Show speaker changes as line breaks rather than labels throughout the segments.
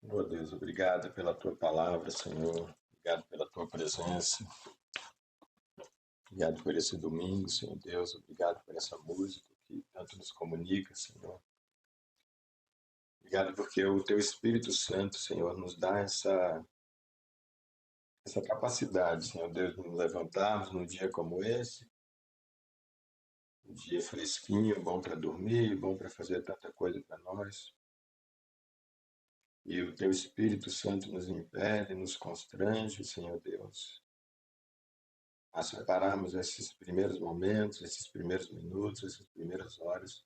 Oh Deus, obrigado pela tua palavra, Senhor. Obrigado pela tua presença. Obrigado por esse domingo, Senhor Deus. Obrigado por essa música que tanto nos comunica, Senhor. Obrigado porque o teu Espírito Santo, Senhor, nos dá essa capacidade, Senhor Deus, de nos levantarmos num dia como esse, um dia fresquinho, bom para dormir, bom para fazer tanta coisa para nós. E o teu Espírito Santo nos impele, nos constrange, Senhor Deus, a separarmos esses primeiros momentos, esses primeiros minutos, essas primeiras horas,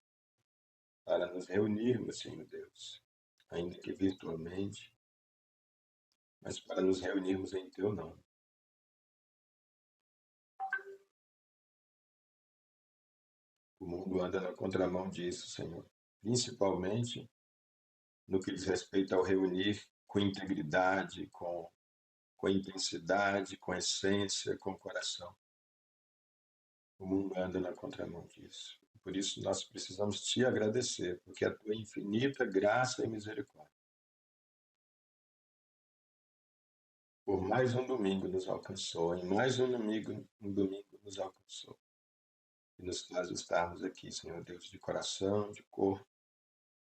para nos reunirmos, Senhor Deus, ainda que virtualmente, mas para nos reunirmos em Teu nome. O mundo anda na contramão disso, Senhor, principalmente no que diz respeito ao reunir com integridade, com intensidade, com essência, com coração. O mundo anda na contramão disso. Por isso nós precisamos te agradecer, porque a tua infinita graça e misericórdia, por mais um domingo nos alcançou, em mais um domingo nos alcançou. E nos faz estarmos aqui, Senhor Deus, de coração, de corpo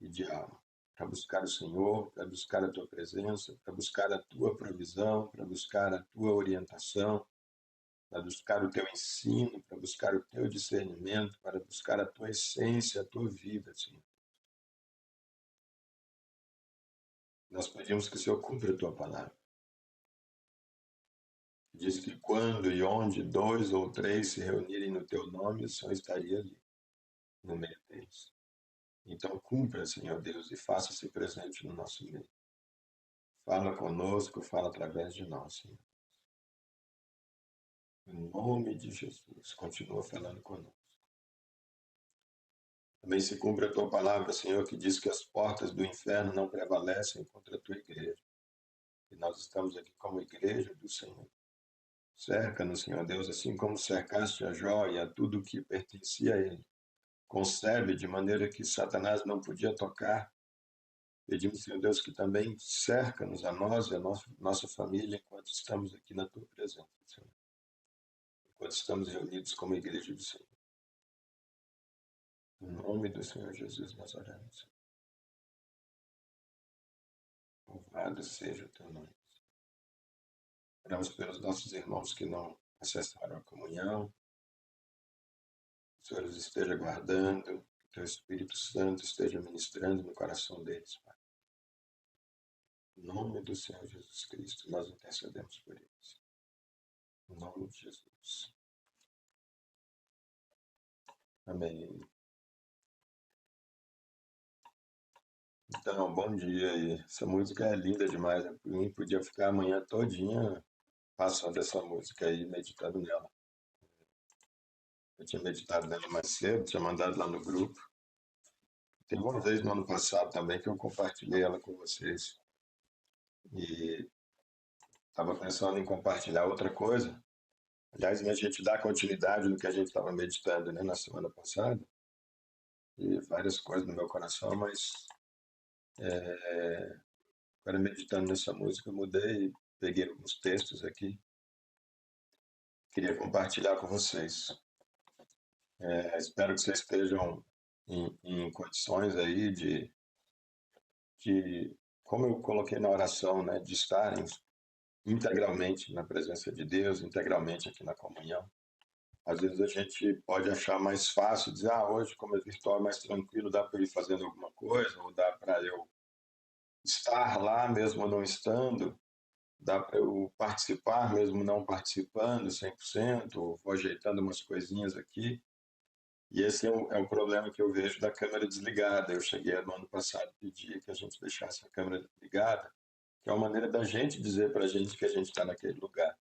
e de alma, para buscar o Senhor, para buscar a tua presença, para buscar a tua provisão, para buscar a tua orientação, para buscar o teu ensino, para buscar o teu discernimento, para buscar a tua essência, a tua vida, Senhor. Nós pedimos que o Senhor cumpra a tua palavra. Diz que quando e onde dois ou três se reunirem no teu nome, o Senhor estaria ali, no meio deles. Então cumpra, Senhor Deus, e faça-se presente no nosso meio. Fala conosco, fala através de nós, Senhor. Em nome de Jesus, continua falando conosco. Também se cumpre a tua palavra, Senhor, que diz que as portas do inferno não prevalecem contra a tua igreja. E nós estamos aqui como igreja do Senhor. Cerca-nos, Senhor Deus, assim como cercaste a Jó e a tudo que pertencia a ele. Concebe de maneira que Satanás não podia tocar. Pedimos, Senhor Deus, que também cerca-nos a nós e a nossa família enquanto estamos aqui na tua presença, Senhor. Enquanto estamos reunidos como igreja do Senhor. Em nome do Senhor Jesus nós oramos. Louvado seja o teu nome. Oramos pelos nossos irmãos que não acessaram a comunhão. O Senhor os esteja guardando, que o teu Espírito Santo esteja ministrando no coração deles, Pai. Em nome do Senhor Jesus Cristo, nós intercedemos por eles. Em nome de Jesus. Amém. Então, bom dia aí. Essa música é linda demais, né? Por mim, podia ficar a manhã todinha passando essa música aí, meditando nela. Eu tinha meditado nela mais cedo, tinha mandado lá no grupo. Teve uma vez no ano passado também que eu compartilhei ela com vocês. E estava pensando em compartilhar outra coisa. Aliás, a gente dá continuidade no que a gente estava meditando, né, na semana passada. E várias coisas no meu coração, mas agora meditando nessa música, eu mudei, peguei alguns textos aqui. Queria compartilhar com vocês. Espero que vocês estejam em condições aí de, como eu coloquei na oração, né, de estarem integralmente na presença de Deus, integralmente aqui na comunhão. Às vezes a gente pode achar mais fácil dizer, hoje como é virtual é mais tranquilo, dá para ir fazendo alguma coisa, ou dá para eu estar lá mesmo não estando, dá para eu participar mesmo não participando 100%, ou vou ajeitando umas coisinhas aqui. E esse é um problema que eu vejo da câmera desligada. Eu cheguei no ano passado e pedi que a gente deixasse a câmera ligada, que é uma maneira da gente dizer para a gente que a gente está naquele lugar.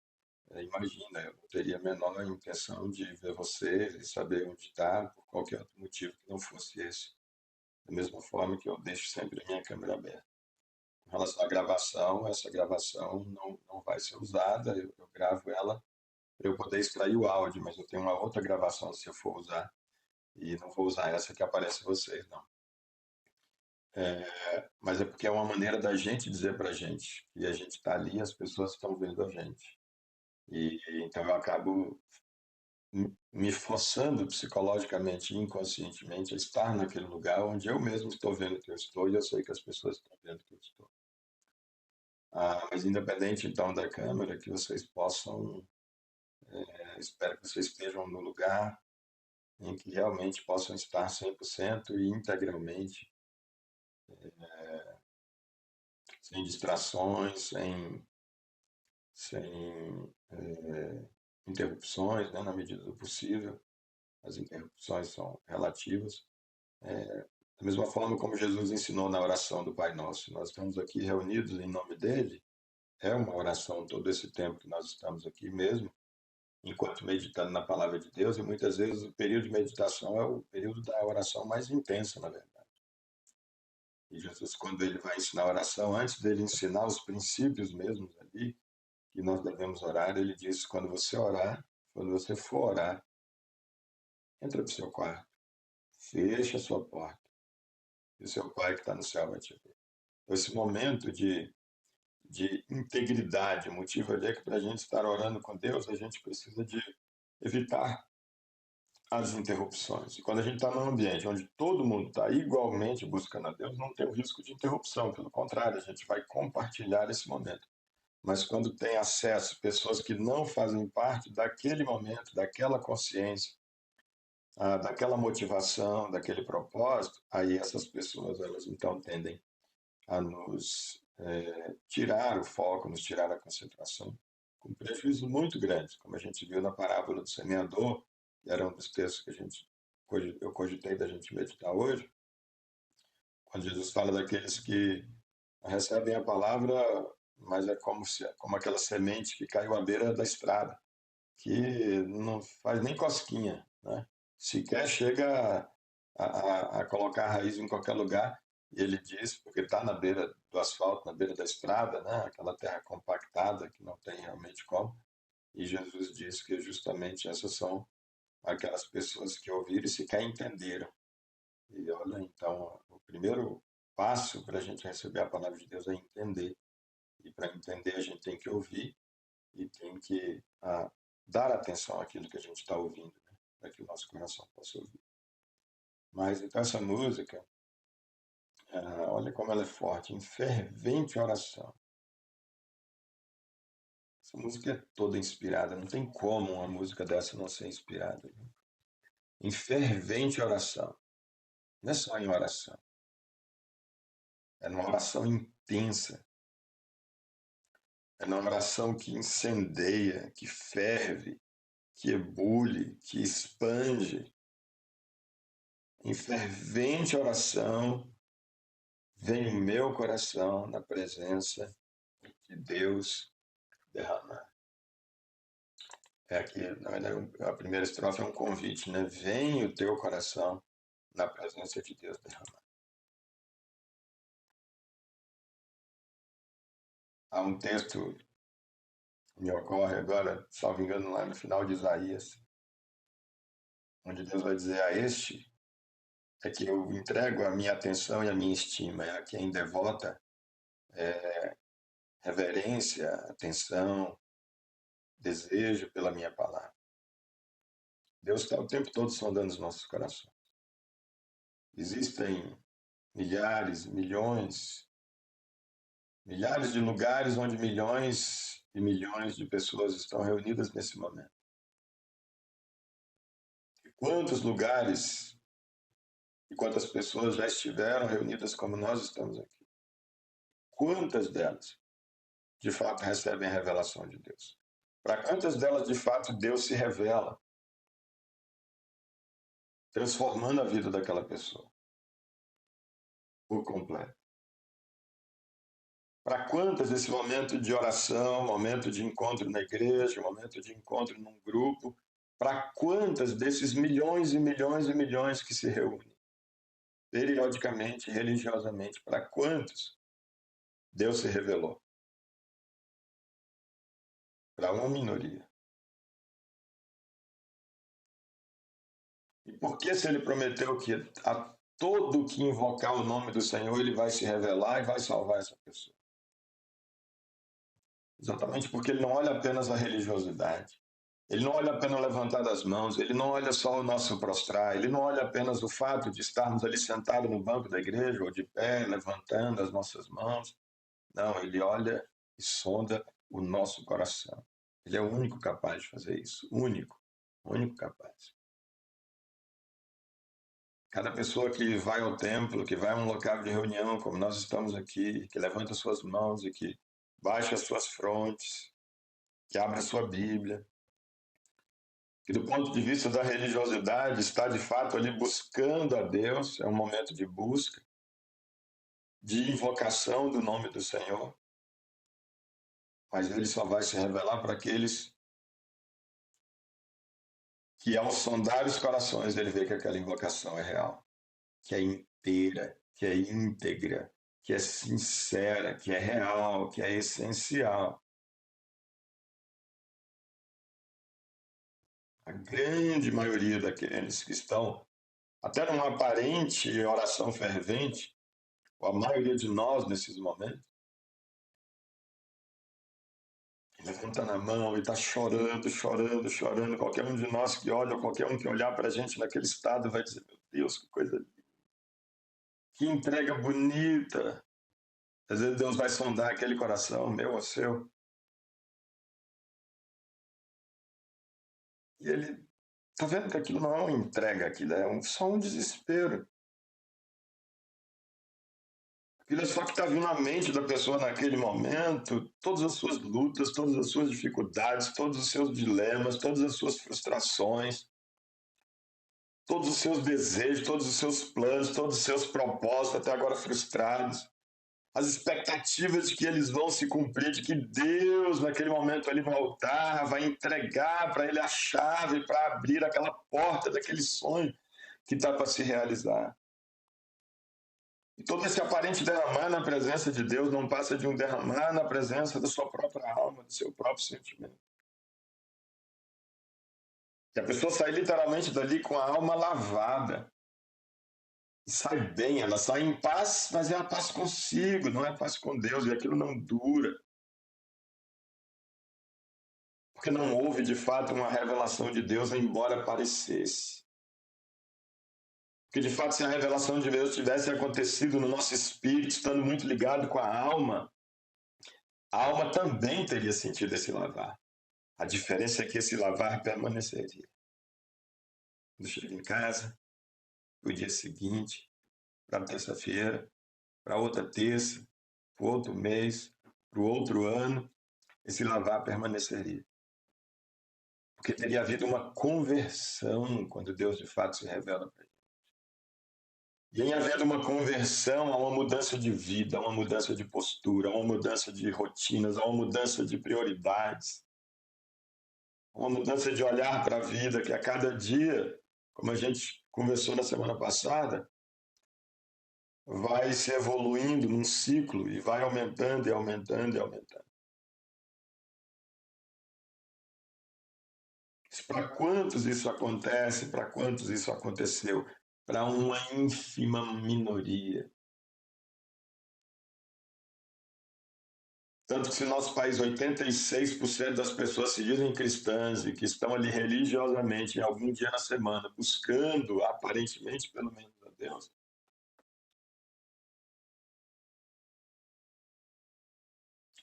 Imagina, eu não teria a menor intenção de ver vocês e saber onde está por qualquer outro motivo que não fosse esse. Da mesma forma que eu deixo sempre a minha câmera aberta. Com relação à gravação, essa gravação não vai ser usada, eu gravo ela para eu poder extrair o áudio, mas eu tenho uma outra gravação se eu for usar, e não vou usar essa que aparece vocês, não. Mas é porque é uma maneira da gente dizer para a gente que a gente está ali e as pessoas estão vendo a gente. E então eu acabo me forçando psicologicamente e inconscientemente a estar naquele lugar onde eu mesmo estou vendo que eu estou e eu sei que as pessoas estão vendo que eu estou. Mas independente então da câmera, que vocês possam, espero que vocês estejam no lugar em que realmente possam estar 100% e integralmente, sem distrações, sem interrupções, né, na medida do possível. As interrupções são relativas. Da mesma forma como Jesus ensinou na oração do Pai Nosso, nós estamos aqui reunidos em nome dele, é uma oração todo esse tempo que nós estamos aqui mesmo, enquanto meditando na palavra de Deus, e muitas vezes o período de meditação é o período da oração mais intensa, na verdade. E Jesus, quando ele vai ensinar a oração, antes dele ensinar os princípios mesmos ali, que nós devemos orar, ele diz: quando você orar, quando você for orar, entra para o seu quarto, fecha a sua porta, e o seu pai que está no céu vai te ver. Então, esse momento de integridade, o motivo ali é que para a gente estar orando com Deus, a gente precisa de evitar as interrupções. E quando a gente está num ambiente onde todo mundo está igualmente buscando a Deus, não tem o risco de interrupção, pelo contrário, a gente vai compartilhar esse momento. Mas quando tem acesso pessoas que não fazem parte daquele momento, daquela consciência, daquela motivação, daquele propósito, aí essas pessoas elas então tendem a nos tirar o foco, nos tirar a concentração, com prejuízo muito grande, como a gente viu na parábola do semeador, que era um dos textos que eu cogitei da gente meditar hoje, quando Jesus fala daqueles que recebem a palavra, mas é como aquela semente que caiu à beira da estrada, que não faz nem cosquinha, né? Sequer chega a colocar a raiz em qualquer lugar. E ele diz, porque está na beira do asfalto, na beira da estrada, né? Aquela terra compactada que não tem realmente como. E Jesus diz que justamente essas são aquelas pessoas que ouviram e sequer entenderam. E olha, então, o primeiro passo para a gente receber a palavra de Deus é entender. E para entender, a gente tem que ouvir e tem que dar atenção àquilo que a gente está ouvindo, né? Para que o nosso coração possa ouvir. Mas então essa música, olha como ela é forte, em fervente oração. Essa música é toda inspirada, não tem como uma música dessa não ser inspirada. Né? Em fervente oração. Não é só em oração, é numa oração intensa, é numa oração que incendeia, que ferve, que ebule, que expande. Em fervente oração, vem o meu coração na presença de Deus derramar. É aqui, na verdade, a primeira estrofe é um convite, né? Vem o teu coração na presença de Deus derramar. Há um texto que me ocorre agora, salvo engano, lá no final de Isaías, onde Deus vai dizer: a este é que eu entrego a minha atenção e a minha estima, é a quem devota reverência, atenção, desejo pela minha palavra. Deus está o tempo todo sondando os nossos corações. Existem milhares, milhares de lugares onde milhões e milhões de pessoas estão reunidas nesse momento. E quantos lugares e quantas pessoas já estiveram reunidas como nós estamos aqui? Quantas delas, de fato, recebem a revelação de Deus? Para quantas delas, de fato, Deus se revela, transformando a vida daquela pessoa por completo? Para quantas esse momento de oração, momento de encontro na igreja, momento de encontro num grupo, para quantas desses milhões e milhões e milhões que se reúnem, periodicamente, religiosamente, para quantos Deus se revelou? Para uma minoria. E por que, se ele prometeu que a todo que invocar o nome do Senhor, ele vai se revelar e vai salvar essa pessoa. Exatamente porque ele não olha apenas a religiosidade. Ele não olha apenas o levantar das mãos, ele não olha só o nosso prostrar, ele não olha apenas o fato de estarmos ali sentados no banco da igreja ou de pé, levantando as nossas mãos. Não, ele olha e sonda o nosso coração. Ele é o único capaz de fazer isso. O único capaz. Cada pessoa que vai ao templo, que vai a um local de reunião, como nós estamos aqui, que levanta suas mãos e que baixa as suas frontes, que abre a sua Bíblia, que do ponto de vista da religiosidade está de fato ali buscando a Deus, é um momento de busca, de invocação do nome do Senhor, mas ele só vai se revelar para aqueles que, ao sondar os corações, ele vê que aquela invocação é real, que é inteira, que é íntegra, que é sincera, que é real, que é essencial. A grande maioria daqueles que estão até numa aparente oração fervente, ou a maioria de nós nesses momentos, levantando a mão e está chorando, chorando, chorando. Qualquer um de nós que olha, ou qualquer um que olhar para a gente naquele estado vai dizer: meu Deus, que coisa linda, que entrega bonita. Às vezes Deus vai sondar aquele coração, meu ou seu, e ele está vendo que aquilo não é uma entrega, aquilo é só um desespero. Aquilo é só que está vindo na mente da pessoa naquele momento, todas as suas lutas, todas as suas dificuldades, todos os seus dilemas, todas as suas frustrações, todos os seus desejos, todos os seus planos, todos os seus propósitos, até agora frustrados. As expectativas de que eles vão se cumprir, de que Deus, naquele momento, ele voltar, vai entregar para ele a chave para abrir aquela porta daquele sonho que está para se realizar. E todo esse aparente derramar na presença de Deus não passa de um derramar na presença da sua própria alma, do seu próprio sentimento. E a pessoa sai literalmente dali com a alma lavada. E sai bem, ela sai em paz, mas é a paz consigo, não é a paz com Deus, e aquilo não dura. Porque não houve, de fato, uma revelação de Deus, embora parecesse. Porque, de fato, se a revelação de Deus tivesse acontecido no nosso espírito, estando muito ligado com a alma também teria sentido esse lavar. A diferença é que esse lavar permaneceria. Quando chega em casa, no dia seguinte, para a terça-feira, para outra terça, para o outro mês, para o outro ano, esse lavar permaneceria. Porque teria havido uma conversão quando Deus de fato se revela para ele. E em havendo uma conversão, há uma mudança de vida, há uma mudança de postura, há uma mudança de rotinas, há uma mudança de prioridades, há uma mudança de olhar para a vida, que a cada dia, como a gente conversou na semana passada, vai se evoluindo num ciclo e vai aumentando e aumentando e aumentando. Para quantos isso acontece? Para quantos isso aconteceu? Para uma ínfima minoria. Tanto que se no nosso país 86% das pessoas se dizem cristãs e que estão ali religiosamente em algum dia na semana, buscando, aparentemente, pelo menos a Deus.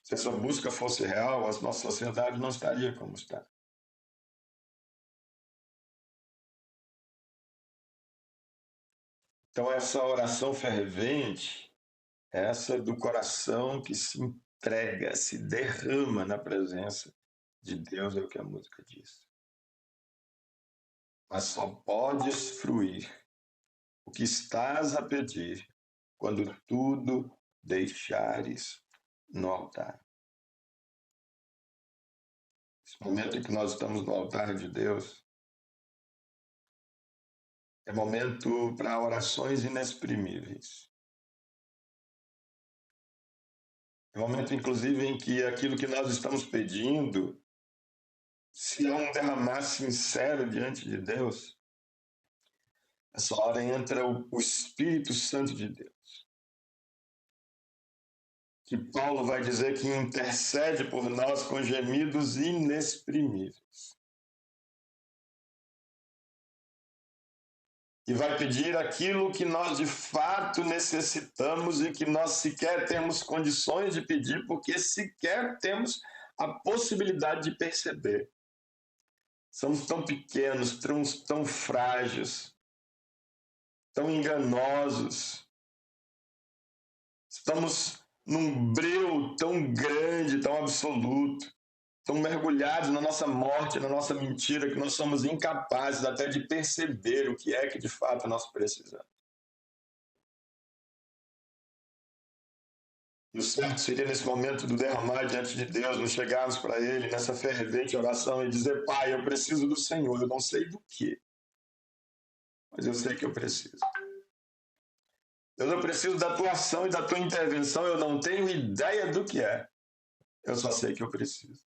Se essa busca fosse real, a nossa sociedade não estaria como está. Então, essa oração fervente, essa do coração que se entrega, se derrama na presença de Deus, é o que a música diz. Mas só podes fruir o que estás a pedir quando tudo deixares no altar. Esse momento em que nós estamos no altar de Deus é momento para orações inexprimíveis. É momento, inclusive, em que aquilo que nós estamos pedindo, se há um derramar sincero diante de Deus, Essa hora entra o Espírito Santo de Deus, que Paulo vai dizer que intercede por nós com gemidos inexprimíveis. E vai pedir aquilo que nós de fato necessitamos e que nós sequer temos condições de pedir, porque sequer temos a possibilidade de perceber. Somos tão pequenos, tão frágeis, tão enganosos. Estamos num breu tão grande, tão absoluto, tão mergulhados na nossa morte, na nossa mentira, que nós somos incapazes até de perceber o que é que de fato nós precisamos. E o certo seria, nesse momento do derramar diante de Deus, nos chegarmos para Ele nessa fervente oração e dizer: Pai, eu preciso do Senhor, eu não sei do que, mas eu sei que eu preciso. Deus, eu preciso da tua ação e da tua intervenção, eu não tenho ideia do que é, eu só sei que eu preciso.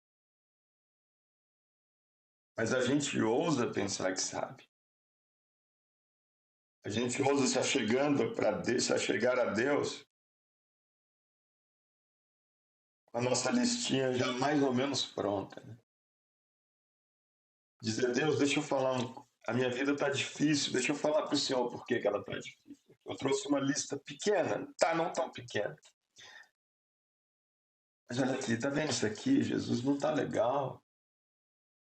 Mas a gente ousa pensar que sabe. A gente ousa se achegar a Deus com a nossa listinha já mais ou menos pronta. Né? Dizer: Deus, deixa eu falar, a minha vida está difícil, deixa eu falar para o Senhor por que ela está difícil. Eu trouxe uma lista pequena, não tão pequena. Mas olha aqui, tá vendo isso aqui? Jesus não tá legal.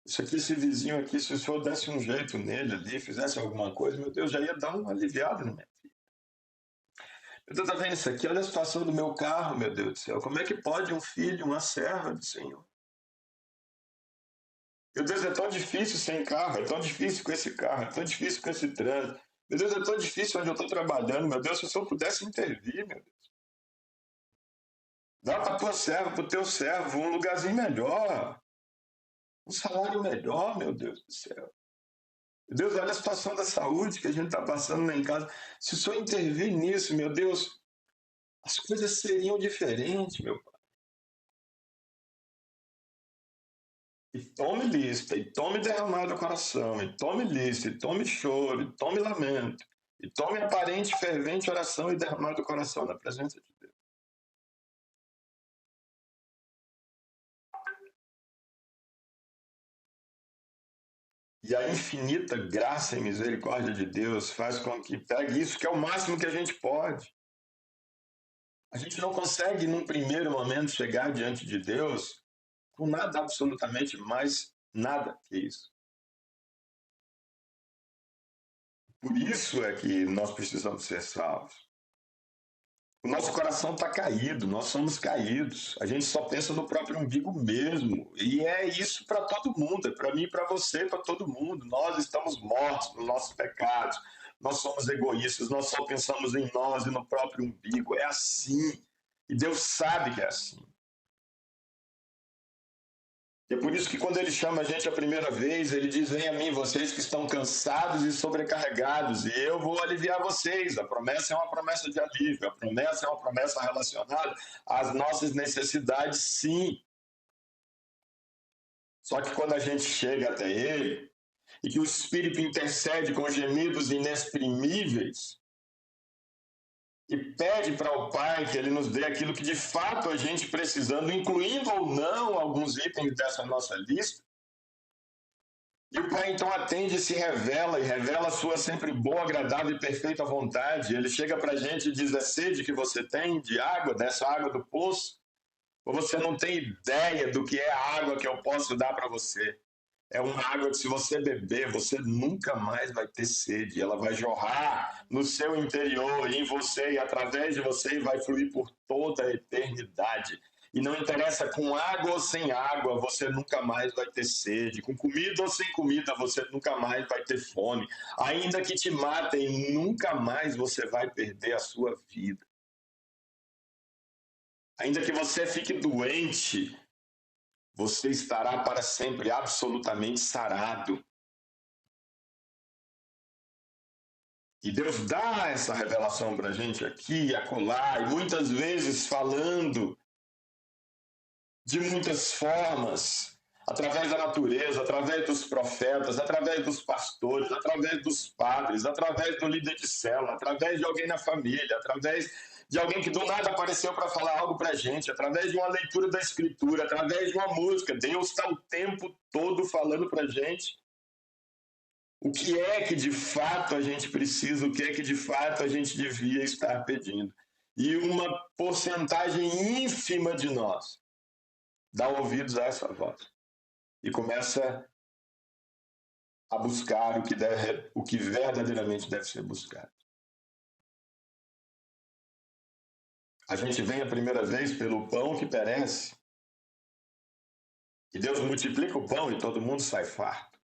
Isso aqui, esse vizinho aqui, se o Senhor desse um jeito nele ali, fizesse alguma coisa, meu Deus, já ia dar uma aliviada na minha vida. Meu Deus, tá vendo isso aqui? Olha a situação do meu carro, meu Deus do céu. Como é que pode um filho, uma serva do Senhor? Meu Deus, é tão difícil sem carro, é tão difícil com esse carro, é tão difícil com esse trânsito. Meu Deus, é tão difícil onde eu estou trabalhando, meu Deus, se o Senhor pudesse intervir, meu Deus. Dá para a tua serva, para o teu servo, um lugarzinho melhor. Um salário melhor, meu Deus do céu. Meu Deus, olha a situação da saúde que a gente está passando lá em casa. Se o Senhor intervir nisso, meu Deus, as coisas seriam diferentes, meu Pai. E tome lista, e tome derramar do coração, e tome lista, e tome choro, e tome lamento, e tome aparente, fervente oração e derramar do coração na presença de Deus. E a infinita graça e misericórdia de Deus faz com que pegue isso, que é o máximo que a gente pode. A gente não consegue, num primeiro momento, chegar diante de Deus com nada, absolutamente mais nada que isso. Por isso é que nós precisamos ser salvos. O nosso coração está caído, nós somos caídos. A gente só pensa no próprio umbigo mesmo. E é isso para todo mundo, é para mim, para você, para todo mundo. Nós estamos mortos nos nossos pecados. Nós somos egoístas, nós só pensamos em nós e no próprio umbigo. É assim. E Deus sabe que é assim. E é por isso que quando ele chama a gente a primeira vez, ele diz: vem a mim, vocês que estão cansados e sobrecarregados, e eu vou aliviar vocês. A promessa é uma promessa de alívio, a promessa é uma promessa relacionada às nossas necessidades, sim. Só que quando a gente chega até ele, e que o Espírito intercede com gemidos inexprimíveis, e pede para o Pai que ele nos dê aquilo que de fato a gente precisando, incluindo ou não alguns itens dessa nossa lista. E o Pai então atende e se revela, e revela a sua sempre boa, agradável e perfeita vontade. Ele chega para a gente e diz: é sede que você tem de água, dessa água do poço? Ou você não tem ideia do que é a água que eu posso dar para você? É uma água que, se você beber, você nunca mais vai ter sede. Ela vai jorrar no seu interior, em você e através de você, e vai fluir por toda a eternidade. E não interessa com água ou sem água, você nunca mais vai ter sede. Com comida ou sem comida, você nunca mais vai ter fome. Ainda que te matem, nunca mais você vai perder a sua vida. Ainda que você fique doente, você estará para sempre absolutamente sarado. E Deus dá essa revelação para a gente aqui e acolá, e muitas vezes falando de muitas formas, através da natureza, através dos profetas, através dos pastores, através dos padres, através do líder de célula, através de alguém na família, através de alguém que do nada apareceu para falar algo para a gente, através de uma leitura da escritura, através de uma música. Deus está o tempo todo falando para a gente o que é que de fato a gente precisa, o que é que de fato a gente devia estar pedindo. E uma porcentagem ínfima de nós dá ouvidos a essa voz e começa a buscar o que verdadeiramente deve ser buscado. A gente vem a primeira vez pelo pão que perece, e Deus multiplica o pão e todo mundo sai farto.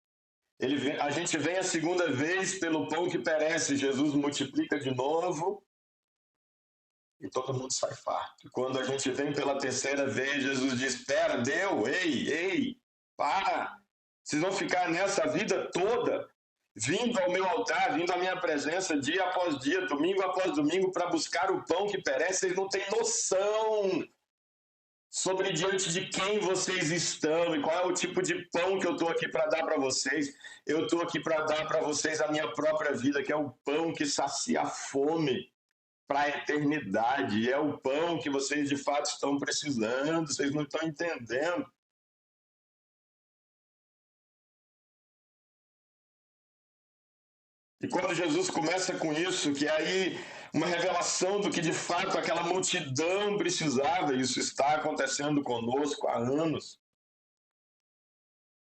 A gente vem a segunda vez pelo pão que perece, Jesus multiplica de novo e todo mundo sai farto. E quando a gente vem pela terceira vez, Jesus diz: espera, deu, ei, para. Vocês vão ficar nessa vida toda, vindo ao meu altar, vindo à minha presença, dia após dia, domingo após domingo, para buscar o pão que perece. Vocês não têm noção sobre diante de quem vocês estão e qual é o tipo de pão que eu estou aqui para dar para vocês. Eu estou aqui para dar para vocês a minha própria vida, que é o pão que sacia a fome para a eternidade. É o pão que vocês de fato estão precisando, vocês não estão entendendo. E quando Jesus começa com isso, que é aí uma revelação do que de fato aquela multidão precisava, isso está acontecendo conosco há anos.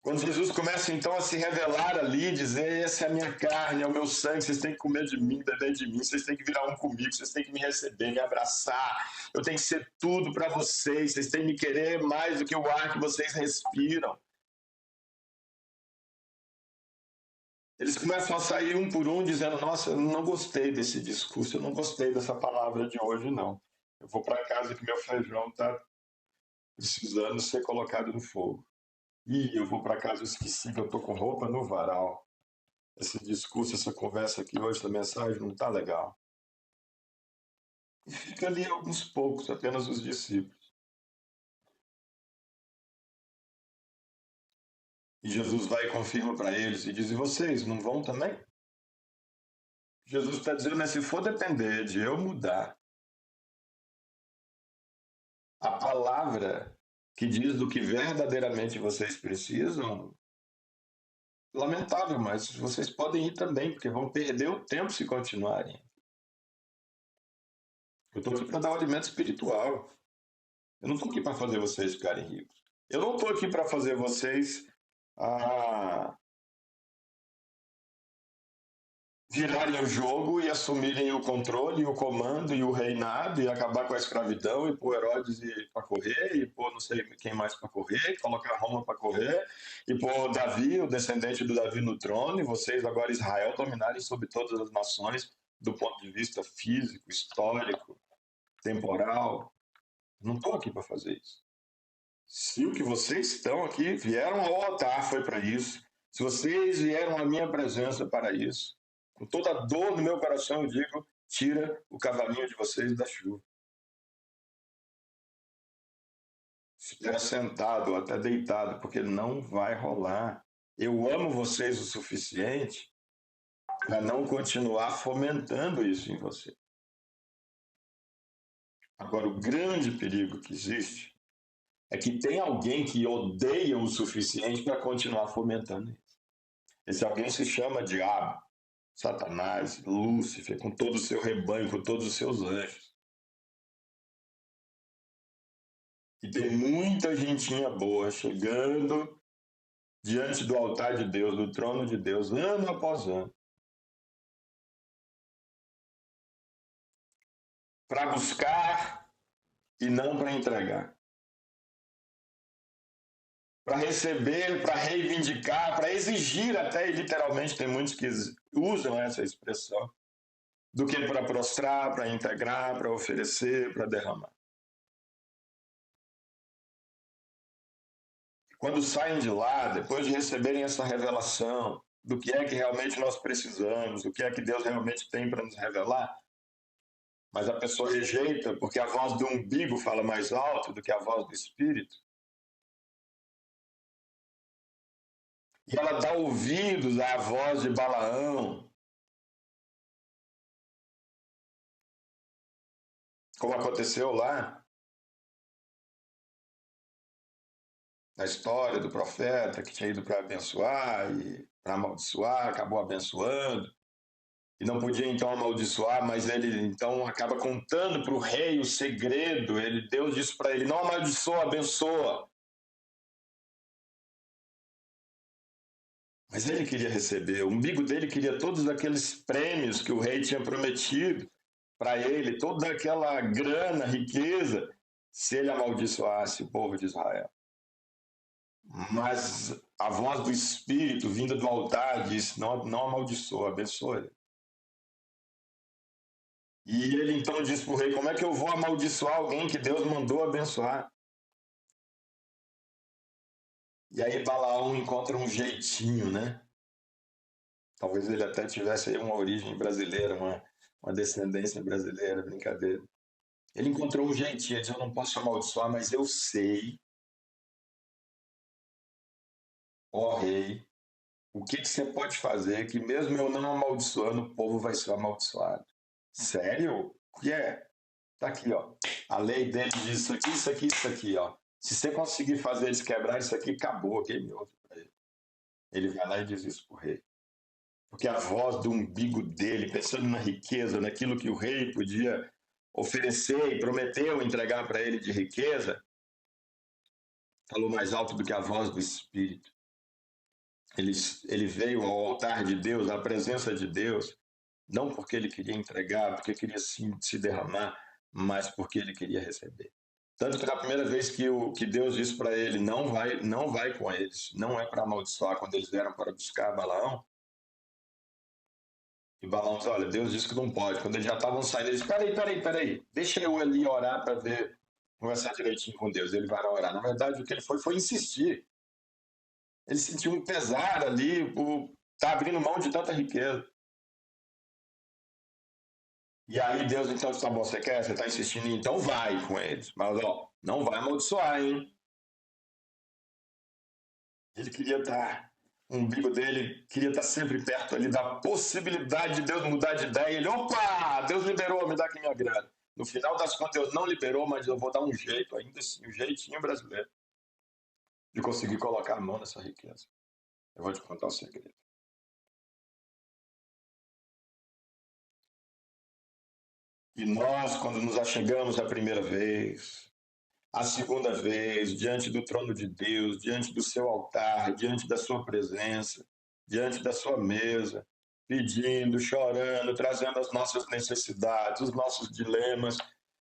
Quando Jesus começa então a se revelar ali, dizer: essa é a minha carne, é o meu sangue, vocês têm que comer de mim, beber de mim, vocês têm que virar um comigo, vocês têm que me receber, me abraçar, eu tenho que ser tudo para vocês têm que me querer mais do que o ar que vocês respiram. Eles começam a sair um por um dizendo: nossa, eu não gostei desse discurso, eu não gostei dessa palavra de hoje, não. Eu vou para casa que meu feijão está precisando ser colocado no fogo. E eu vou para casa, eu esqueci que eu estou com roupa no varal. Esse discurso, essa conversa aqui hoje, essa mensagem não está legal. E fica ali alguns poucos, apenas os discípulos. E Jesus vai e confirma para eles e diz: e vocês não vão também? Jesus está dizendo, mas se for depender de eu mudar a palavra que diz do que verdadeiramente vocês precisam, lamentável, mas vocês podem ir também, porque vão perder o tempo se continuarem. Eu estou aqui para dar o alimento espiritual. Eu não estou aqui para fazer vocês ficarem ricos. Eu não estou aqui para fazer vocês virarem o jogo e assumirem o controle, o comando e o reinado e acabar com a escravidão e pôr Herodes para correr e pôr não sei quem mais para correr, colocar Roma para correr e pôr Davi, o descendente do Davi, no trono e vocês agora Israel dominarem sobre todas as nações do ponto de vista físico, histórico, temporal. Não estou aqui para fazer isso. Se o que vocês estão aqui vieram ao altar foi para isso, se vocês vieram à minha presença para isso, com toda a dor do meu coração eu digo: tira o cavalinho de vocês da chuva. Espera sentado ou até deitado, porque não vai rolar. Eu amo vocês o suficiente para não continuar fomentando isso em você. Agora, o grande perigo que existe é que tem alguém que odeia o suficiente para continuar fomentando isso. Esse alguém se chama diabo, Satanás, Lúcifer, com todo o seu rebanho, com todos os seus anjos. E tem muita gentinha boa chegando diante do altar de Deus, do trono de Deus, ano após ano, para buscar e não para entregar. Para receber, para reivindicar, para exigir até, e literalmente tem muitos que usam essa expressão, do que para prostrar, para integrar, para oferecer, para derramar. Quando saem de lá, depois de receberem essa revelação do que é que realmente nós precisamos, do que é que Deus realmente tem para nos revelar, mas a pessoa rejeita porque a voz do umbigo fala mais alto do que a voz do espírito, E ela dá ouvidos à voz de Balaão, como aconteceu lá na história do profeta que tinha ido para abençoar e para amaldiçoar, acabou abençoando. E não podia então amaldiçoar, mas ele então acaba contando para o rei o segredo. Deus disse para ele: não amaldiçoa, abençoa. Mas ele queria receber, o umbigo dele queria todos aqueles prêmios que o rei tinha prometido para ele, toda aquela grana, riqueza, se ele amaldiçoasse o povo de Israel. Mas a voz do Espírito vinda do altar disse: não, não amaldiçoa, abençoa. E ele então diz para o rei: como é que eu vou amaldiçoar alguém que Deus mandou abençoar? E aí Balaão encontra um jeitinho, né? Talvez ele até tivesse aí uma origem brasileira, uma descendência brasileira, brincadeira. Ele encontrou um jeitinho, ele disse: eu não posso amaldiçoar, mas eu sei, ó rei, o que você pode fazer que mesmo eu não amaldiçoando, o povo vai ser amaldiçoado. Sério? O que é? Tá aqui, ó. A lei dele diz isso aqui, isso aqui, isso aqui, ó. Se você conseguir fazer eles quebrar isso aqui, acabou, game over para ele. Ele vai lá e diz isso pro rei. Porque a voz do umbigo dele, pensando na riqueza, naquilo que o rei podia oferecer e prometeu entregar para ele de riqueza, falou mais alto do que a voz do Espírito. Ele veio ao altar de Deus, à presença de Deus, não porque ele queria entregar, porque queria se derramar, mas porque ele queria receber. Tanto que na primeira vez que Deus disse para ele: não vai com eles, não é para amaldiçoar, quando eles vieram para buscar Balaão, e Balaão disse: olha, Deus disse que não pode. Quando eles já estavam saindo, ele disse: peraí, deixa eu ali orar para ver, conversar direitinho com Deus. Ele vai lá orar. Na verdade, o que ele foi insistir. Ele sentiu um pesar ali por estar abrindo mão de tanta riqueza. E aí Deus então disse: tá bom, você quer? Você está insistindo? Então vai com eles. Mas, ó, não vai amaldiçoar, hein? Ele queria estar, o umbigo dele queria estar sempre perto ali da possibilidade de Deus mudar de ideia. Ele: opa, Deus liberou, me dá aqui minha grana. No final das contas, Deus não liberou, mas eu vou dar um jeito, ainda assim, um jeitinho brasileiro, de conseguir colocar a mão nessa riqueza. Eu vou te contar um segredo. E nós, quando nos achegamos a primeira vez, a segunda vez, diante do trono de Deus, diante do seu altar, diante da sua presença, diante da sua mesa, pedindo, chorando, trazendo as nossas necessidades, os nossos dilemas,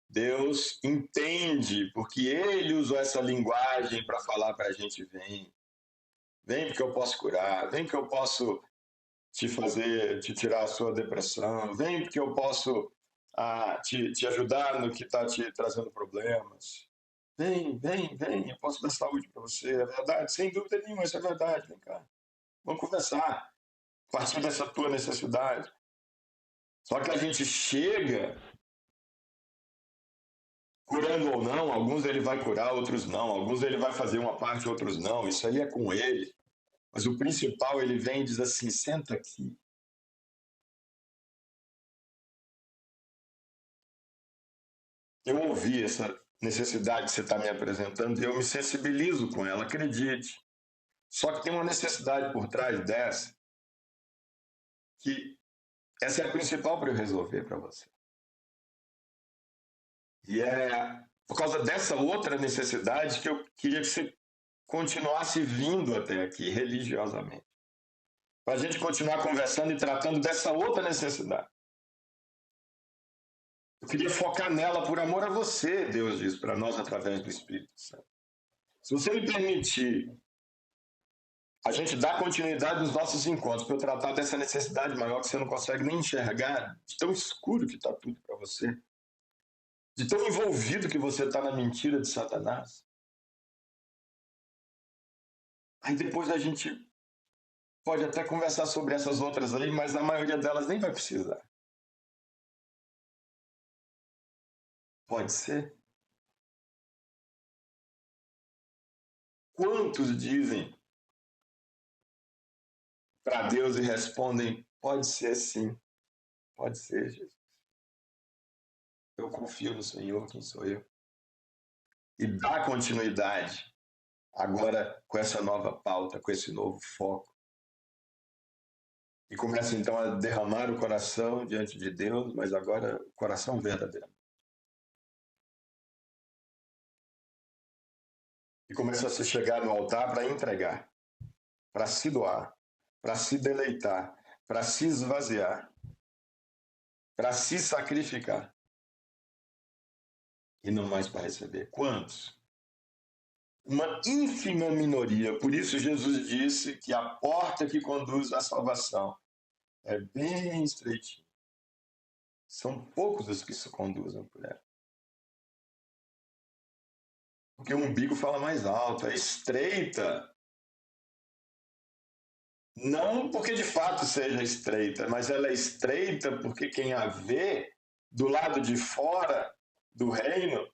Deus entende, porque Ele usou essa linguagem para falar para a gente: vem porque eu posso curar, vem que eu posso te tirar a sua depressão, vem porque eu posso te ajudar no que está te trazendo problemas. Vem, eu posso dar saúde para você, é verdade, sem dúvida nenhuma, isso é verdade, vem cá. Vamos conversar, a partir dessa tua necessidade. Só que a gente chega, curando ou não, alguns ele vai curar, outros não, alguns ele vai fazer uma parte, outros não, isso aí é com ele. Mas o principal, ele vem e diz assim: senta aqui. Eu ouvi essa necessidade que você está me apresentando e eu me sensibilizo com ela, acredite. Só que tem uma necessidade por trás dessa, que essa é a principal para eu resolver para você. E é por causa dessa outra necessidade que eu queria que você continuasse vindo até aqui religiosamente. Para a gente continuar conversando e tratando dessa outra necessidade. Eu queria focar nela por amor a você, Deus diz para nós através do Espírito Santo. Se você me permitir, a gente dá continuidade nos nossos encontros para eu tratar dessa necessidade maior que você não consegue nem enxergar, de tão escuro que está tudo para você, de tão envolvido que você está na mentira de Satanás. Aí depois a gente pode até conversar sobre essas outras aí, mas a maioria delas nem vai precisar. Pode ser? Quantos dizem para Deus e respondem: pode ser sim, pode ser, Jesus. Eu confio no Senhor, quem sou eu? E dá continuidade agora com essa nova pauta, com esse novo foco. E começa então a derramar o coração diante de Deus, mas agora o coração verdadeiro. E começa a se chegar no altar para entregar, para se doar, para se deleitar, para se esvaziar, para se sacrificar. E não mais para receber. Quantos? Uma ínfima minoria. Por isso Jesus disse que a porta que conduz à salvação é bem estreitinha. São poucos os que se conduzem por ela. Porque o umbigo fala mais alto, é estreita. Não porque de fato seja estreita, mas ela é estreita porque quem a vê do lado de fora do reino,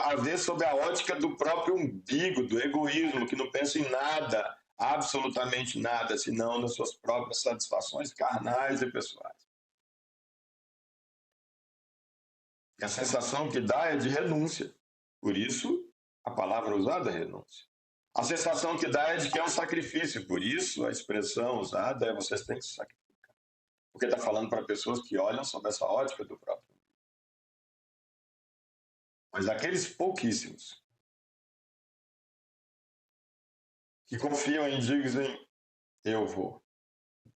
a vê sob a ótica do próprio umbigo, do egoísmo, que não pensa em nada, absolutamente nada, senão nas suas próprias satisfações carnais e pessoais. E a sensação que dá é de renúncia. Por isso, a palavra usada é renúncia. A sensação que dá é de que é um sacrifício. Por isso, a expressão usada é vocês têm que se sacrificar. Porque está falando para pessoas que olham sob essa ótica do próprio. Mas aqueles pouquíssimos que confiam em dizem, eu vou.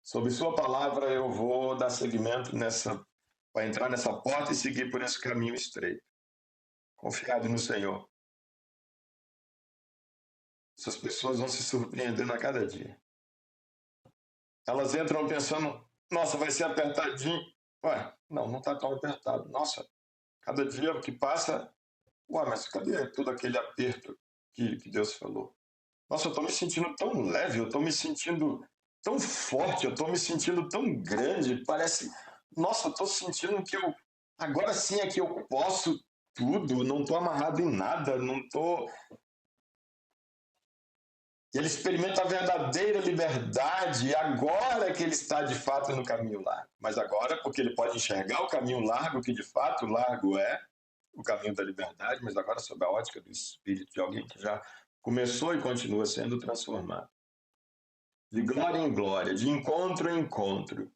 Sob sua palavra, eu vou dar seguimento para entrar nessa porta e seguir por esse caminho estreito. Confiado no Senhor. Essas pessoas vão se surpreendendo a cada dia. Elas entram pensando, nossa, vai ser apertadinho. Ué, não está tão apertado. Nossa, cada dia que passa, ué, mas cadê todo aquele aperto que Deus falou? Nossa, eu estou me sentindo tão leve, eu estou me sentindo tão forte, eu estou me sentindo tão grande. Parece, nossa, eu estou sentindo que agora sim é que eu posso tudo, não estou amarrado em nada, não estou... Ele experimenta a verdadeira liberdade e agora que ele está de fato no caminho largo. Mas agora, porque ele pode enxergar o caminho largo, que de fato largo é o caminho da liberdade, mas agora sob a ótica do espírito de alguém que já começou e continua sendo transformado. De glória em glória, de encontro em encontro.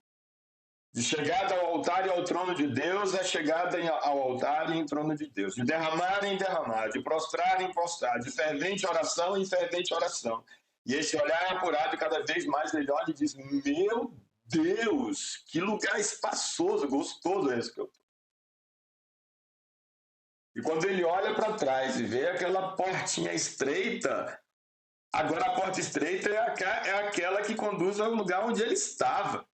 De chegada ao altar e ao trono de Deus, é chegada ao altar e em trono de Deus. De derramar em derramar, de prostrar em prostrar, de fervente oração em fervente oração. E esse olhar apurado, cada vez mais ele olha e diz, meu Deus, que lugar espaçoso, gostoso é esse que eu estou. E quando ele olha para trás e vê aquela portinha estreita, agora a porta estreita é aquela que conduz ao lugar onde ele estava.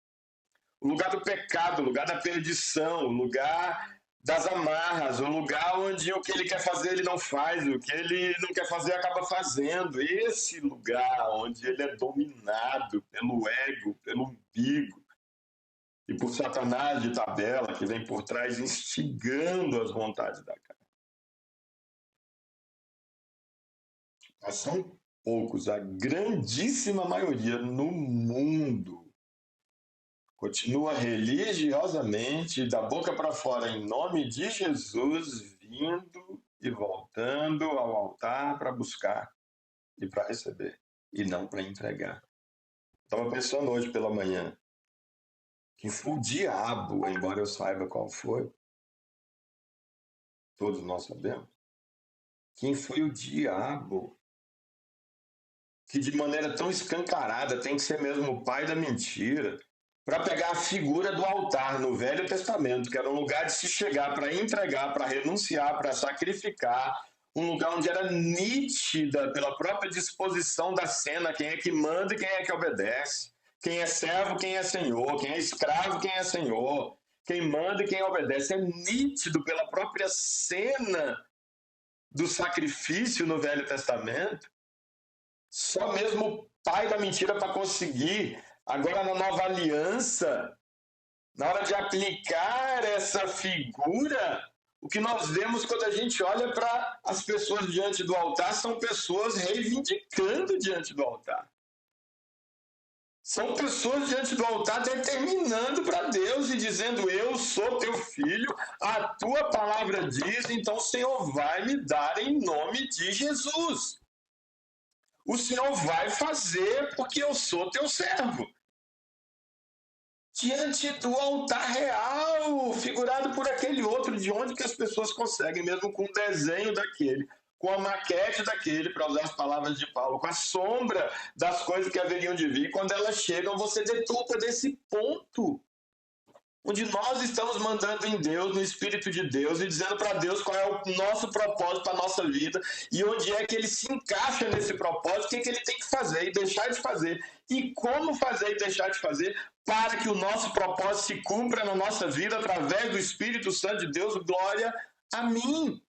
O lugar do pecado, o lugar da perdição, o lugar das amarras, o lugar onde o que ele quer fazer ele não faz, o que ele não quer fazer acaba fazendo. Esse lugar onde ele é dominado pelo ego, pelo umbigo e por Satanás de tabela que vem por trás instigando as vontades da carne. Mas são poucos, a grandíssima maioria no mundo continua religiosamente, da boca para fora, em nome de Jesus, vindo e voltando ao altar para buscar e para receber, e não para entregar. Estava pensando hoje pela manhã, que foi o diabo, embora eu saiba qual foi, todos nós sabemos, quem foi o diabo que de maneira tão escancarada tem que ser mesmo o pai da mentira, para pegar a figura do altar no Velho Testamento, que era um lugar de se chegar para entregar, para renunciar, para sacrificar, um lugar onde era nítida pela própria disposição da cena quem é que manda e quem é que obedece, quem é servo, quem é senhor, quem é escravo, quem é senhor, quem manda e quem obedece. É nítido pela própria cena do sacrifício no Velho Testamento. Só mesmo o pai da mentira para conseguir. Agora, na nova aliança, na hora de aplicar essa figura, o que nós vemos quando a gente olha para as pessoas diante do altar são pessoas reivindicando diante do altar. São pessoas diante do altar determinando para Deus e dizendo: eu sou teu filho, a tua palavra diz, então o Senhor vai me dar em nome de Jesus. O Senhor vai fazer porque eu sou teu servo. Diante do altar real, figurado por aquele outro, de onde que as pessoas conseguem, mesmo com o desenho daquele, com a maquete daquele, para usar as palavras de Paulo, com a sombra das coisas que haveriam de vir, quando elas chegam, você deturpa desse ponto, onde nós estamos mandando em Deus, no Espírito de Deus, e dizendo para Deus qual é o nosso propósito para a nossa vida, e onde é que ele se encaixa nesse propósito, o que, é que ele tem que fazer e deixar de fazer, e como fazer e deixar de fazer, para que o nosso propósito se cumpra na nossa vida, através do Espírito Santo de Deus. Glória a mim.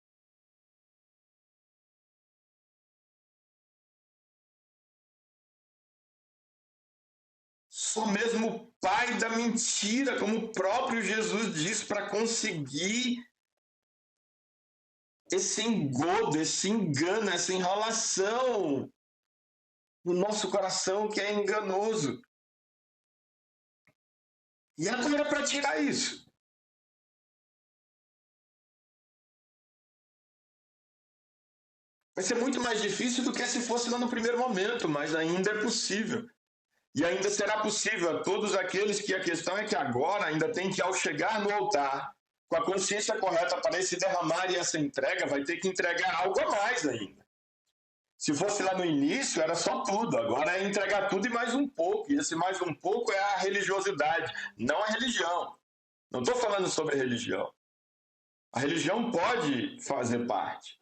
Sou mesmo o pai da mentira, como o próprio Jesus disse, para conseguir esse engodo, esse engano, essa enrolação no nosso coração que é enganoso. E agora, para tirar isso? Vai ser muito mais difícil do que se fosse lá no primeiro momento, mas ainda é possível. E ainda será possível a todos aqueles que a questão é que agora ainda tem que, ao chegar no altar, com a consciência correta para esse derramar e essa entrega, vai ter que entregar algo a mais ainda. Se fosse lá no início, era só tudo. Agora é entregar tudo e mais um pouco. E esse mais um pouco é a religiosidade, não a religião. Não estou falando sobre religião. A religião pode fazer parte.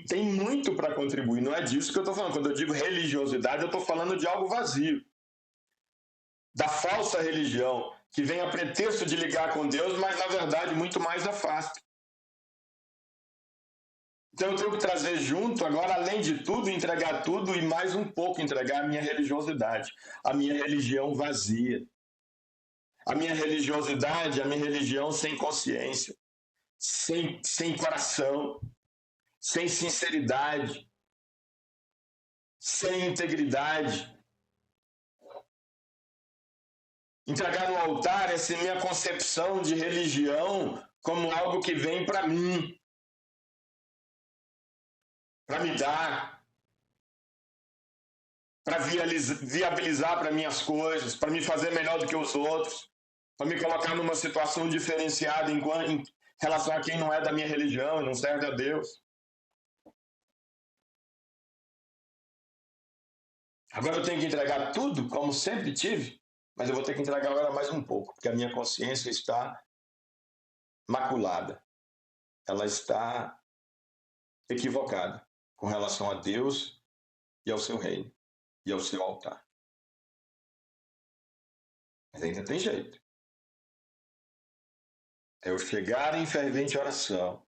Tem muito para contribuir. Não é disso que eu estou falando. Quando eu digo religiosidade, eu estou falando de algo vazio. Da falsa religião, que vem a pretexto de ligar com Deus, mas na verdade muito mais afasta. Então eu tenho que trazer junto, agora, além de tudo, entregar tudo e mais um pouco entregar a minha religiosidade, a minha religião vazia. A minha religiosidade, a minha religião sem consciência, sem coração, sem sinceridade, sem integridade. Entregar no altar essa minha concepção de religião como algo que vem para mim, para me dar, para viabilizar para minhas coisas, para me fazer melhor do que os outros, para me colocar numa situação diferenciada em relação a quem não é da minha religião e não serve a Deus. Agora eu tenho que entregar tudo, como sempre tive, mas eu vou ter que entregar agora mais um pouco, porque a minha consciência está maculada. Ela está equivocada com relação a Deus e ao seu reino e ao seu altar. Mas ainda tem jeito. É eu chegar em fervente oração,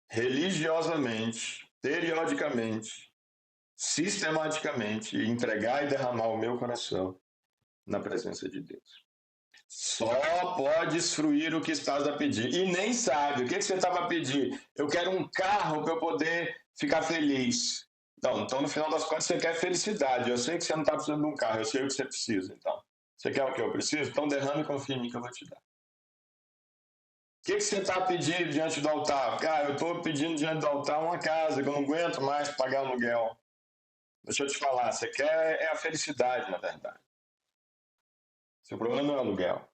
religiosamente, periodicamente, sistematicamente, e entregar e derramar o meu coração na presença de Deus. Só podes fruir o que estás a pedir. E nem sabe. O que você estava a pedir? Eu quero um carro para eu poder ficar feliz. Não, então no final das contas você quer felicidade. Eu sei que você não está precisando de um carro, eu sei o que você precisa. Então, você quer o que eu preciso? Então derrame e confia em mim que eu vou te dar. O que você está a pedir diante do altar? Cara, eu estou pedindo diante do altar uma casa, que eu não aguento mais pagar aluguel. Deixa eu te falar, você quer a felicidade, na verdade. Seu problema não é aluguel.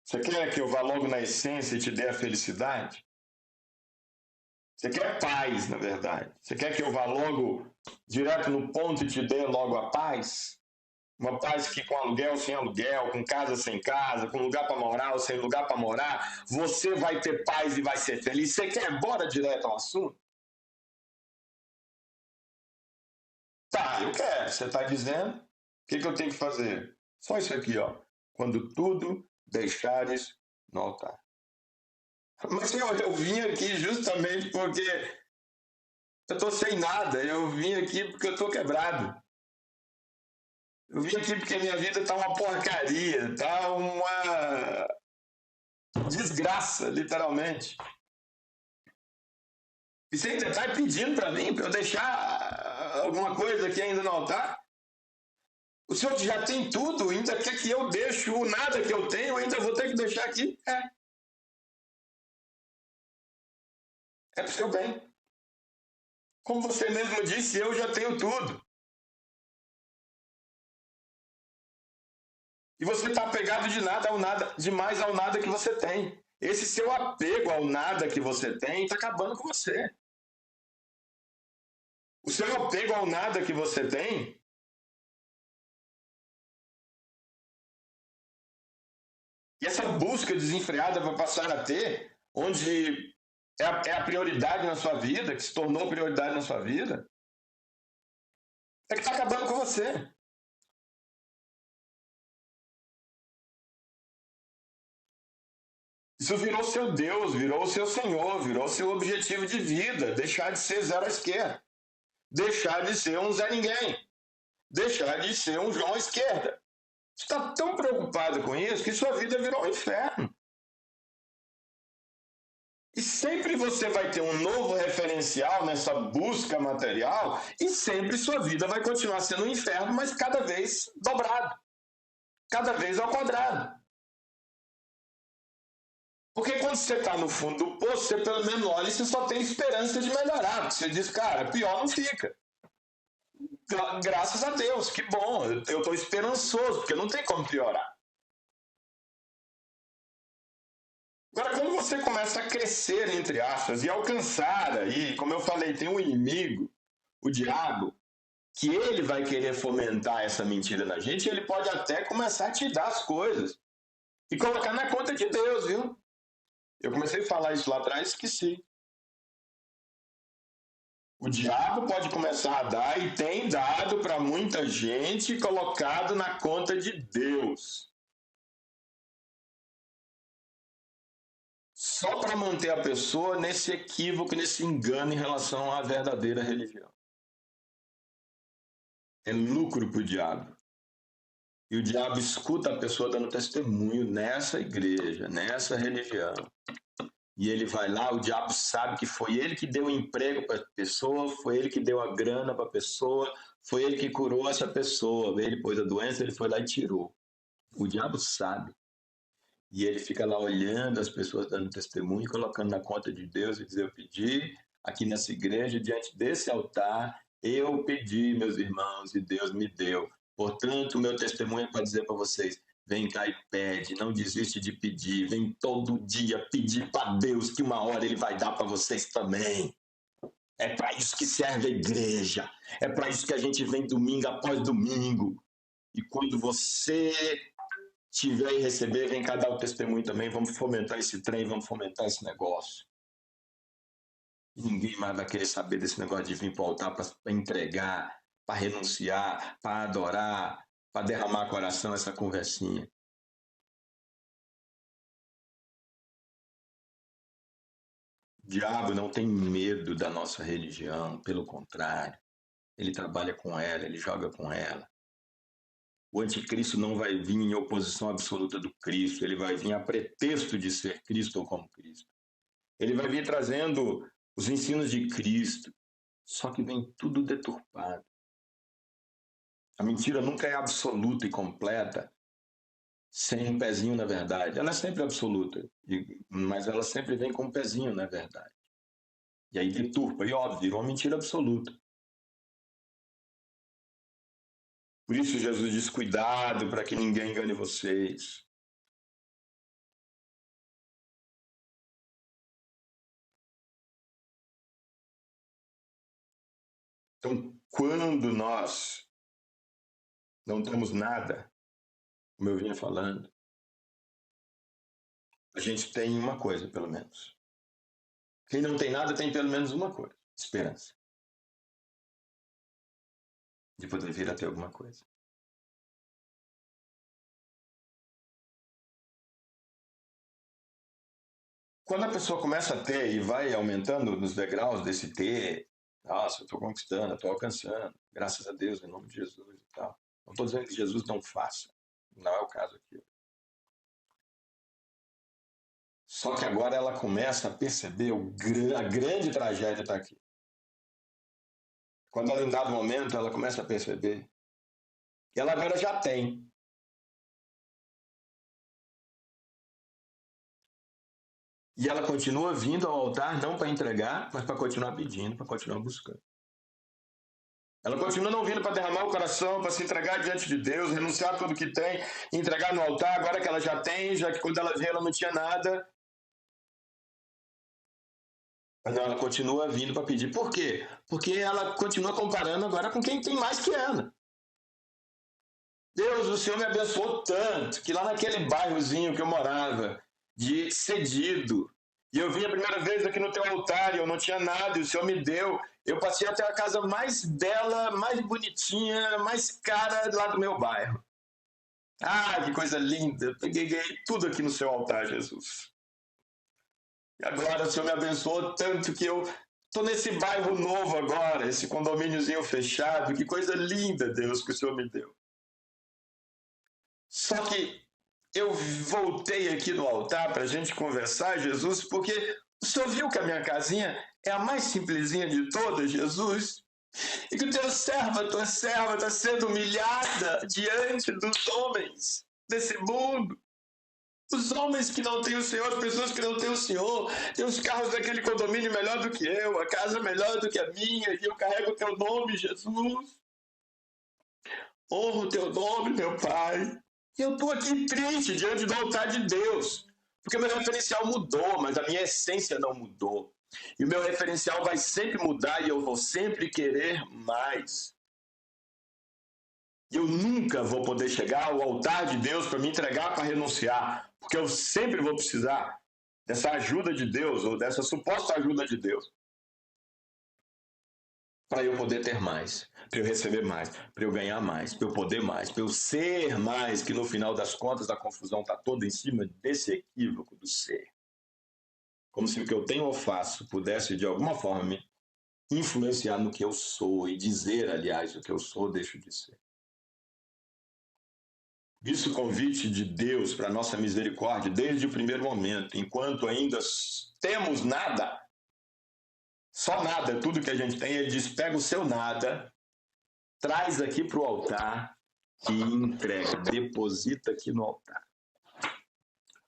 Você quer que eu vá logo na essência e te dê a felicidade? Você quer paz, na verdade. Você quer que eu vá logo direto no ponto e te dê logo a paz? Uma paz que com aluguel, sem aluguel, com casa, sem casa, com lugar para morar ou sem lugar para morar, você vai ter paz e vai ser feliz. Você quer? Bora direto ao assunto? Tá, eu quero. Você está dizendo? O que eu tenho que fazer? Só isso aqui, ó. Quando tudo deixares no altar. Mas Senhor, eu vim aqui justamente porque eu estou sem nada. Eu vim aqui porque eu estou quebrado. Eu vim aqui porque minha vida está uma porcaria, está uma desgraça, literalmente. E você ainda está pedindo para mim, para eu deixar alguma coisa aqui ainda no altar? O senhor já tem tudo, ainda quer que eu deixe o nada que eu tenho, ainda vou ter que deixar aqui? É para o seu bem. Como você mesmo disse, eu já tenho tudo. E você está apegado de nada ao nada, demais ao nada que você tem. Esse seu apego ao nada que você tem está acabando com você. O seu apego ao nada que você tem, e essa busca desenfreada vai passar a ter, onde é a prioridade na sua vida, que se tornou prioridade na sua vida, é que está acabando com você. Isso virou seu Deus, virou seu Senhor, virou seu objetivo de vida. Deixar de ser zero à esquerda. Deixar de ser um Zé Ninguém. Deixar de ser um João à esquerda. Você está tão preocupado com isso que sua vida virou um inferno. E sempre você vai ter um novo referencial nessa busca material e sempre sua vida vai continuar sendo um inferno, mas cada vez dobrado. Cada vez ao quadrado. Porque quando você está no fundo do poço, você pelo menos olha e você só tem esperança de melhorar. Você diz, cara, pior não fica. Graças a Deus, que bom. Eu estou esperançoso, porque não tem como piorar. Agora, quando você começa a crescer, entre aspas, e alcançar aí, como eu falei, tem um inimigo, o diabo, que ele vai querer fomentar essa mentira na gente, e ele pode até começar a te dar as coisas e colocar na conta de Deus, viu? Eu comecei a falar isso lá atrás e esqueci. O diabo pode começar a dar e tem dado para muita gente colocado na conta de Deus. Só para manter a pessoa nesse equívoco, nesse engano em relação à verdadeira religião. É lucro para o diabo. E o diabo escuta a pessoa dando testemunho nessa igreja, nessa religião. E ele vai lá, o diabo sabe que foi ele que deu o emprego para a pessoa, foi ele que deu a grana para a pessoa, foi ele que curou essa pessoa. Ele pôs a doença, ele foi lá e tirou. O diabo sabe. E ele fica lá olhando as pessoas dando testemunho, colocando na conta de Deus e diz: eu pedi aqui nessa igreja, diante desse altar, eu pedi, meus irmãos, e Deus me deu. Portanto, o meu testemunho é para dizer para vocês: vem cá e pede, não desiste de pedir, vem todo dia pedir para Deus, que uma hora Ele vai dar para vocês também. É para isso que serve a igreja, é para isso que a gente vem domingo após domingo. E quando você tiver e receber, vem cá dar o testemunho também, vamos fomentar esse trem, vamos fomentar esse negócio. E ninguém mais vai querer saber desse negócio de vir para o altar para entregar, para renunciar, para adorar, para derramar coração, essa conversinha. O diabo não tem medo da nossa religião, pelo contrário, ele trabalha com ela, ele joga com ela. O anticristo não vai vir em oposição absoluta do Cristo, ele vai vir a pretexto de ser Cristo ou como Cristo. Ele vai vir trazendo os ensinos de Cristo, só que vem tudo deturpado. A mentira nunca é absoluta e completa sem um pezinho na verdade. Ela é sempre absoluta, mas ela sempre vem com um pezinho na verdade. E aí deturpa, e óbvio, virou uma mentira absoluta. Por isso Jesus diz: cuidado para que ninguém engane vocês. Então, quando nós não temos nada, como eu vinha falando, a gente tem uma coisa, pelo menos. Quem não tem nada tem pelo menos uma coisa: esperança de poder vir a ter alguma coisa. Quando a pessoa começa a ter e vai aumentando nos degraus desse ter, nossa, eu estou conquistando, estou alcançando, graças a Deus, em nome de Jesus e tal. Não estou dizendo que Jesus não faça, não é o caso aqui. Só que agora ela começa a perceber a grande tragédia está aqui. Quando ela, em dado momento, ela começa a perceber E ela agora já tem. E ela continua vindo ao altar, não para entregar, mas para continuar pedindo, para continuar buscando. Ela continua não vindo para derramar o coração, para se entregar diante de Deus, renunciar a tudo que tem, entregar no altar, agora que ela já tem, já que quando ela veio ela não tinha nada. Mas não, ela continua vindo para pedir. Por quê? Porque ela continua comparando agora com quem tem mais que ela. Deus, o Senhor me abençoou tanto que lá naquele bairrozinho que eu morava, de Cedido, e eu vim a primeira vez aqui no teu altar e eu não tinha nada, e o Senhor me deu. Eu passei até a casa mais bela, mais bonitinha, mais cara lá do meu bairro. Ah, que coisa linda! Eu peguei tudo aqui no seu altar, Jesus. E agora o Senhor me abençoou tanto que eu estou nesse bairro novo agora, esse condomíniozinho fechado. Que coisa linda, Deus, que o Senhor me deu. Só que eu voltei aqui no altar para a gente conversar, Jesus, porque o Senhor viu que a minha casinha é a mais simplesinha de todas, Jesus, e que o teu servo, a tua serva está sendo humilhada diante dos homens desse mundo. Os homens que não têm o Senhor, as pessoas que não têm o Senhor, têm os carros daquele condomínio melhor do que eu, a casa melhor do que a minha, e eu carrego o teu nome, Jesus. Honro o teu nome, meu Pai. E eu estou aqui triste diante do altar de Deus, porque meu referencial mudou, mas a minha essência não mudou. E o meu referencial vai sempre mudar e eu vou sempre querer mais. E eu nunca vou poder chegar ao altar de Deus para me entregar, para renunciar, porque eu sempre vou precisar dessa ajuda de Deus, ou dessa suposta ajuda de Deus, para eu poder ter mais, para eu receber mais, para eu ganhar mais, para eu poder mais, para eu ser mais, que no final das contas a confusão está toda em cima desse equívoco do ser. Como se o que eu tenho ou faço pudesse de alguma forma me influenciar no que eu sou e dizer, aliás, o que eu sou, deixo de ser. Isso o convite de Deus para a nossa misericórdia desde o primeiro momento, enquanto ainda temos nada, só nada, tudo que a gente tem, ele diz, pega o seu nada, traz aqui para o altar e entrega, deposita aqui no altar.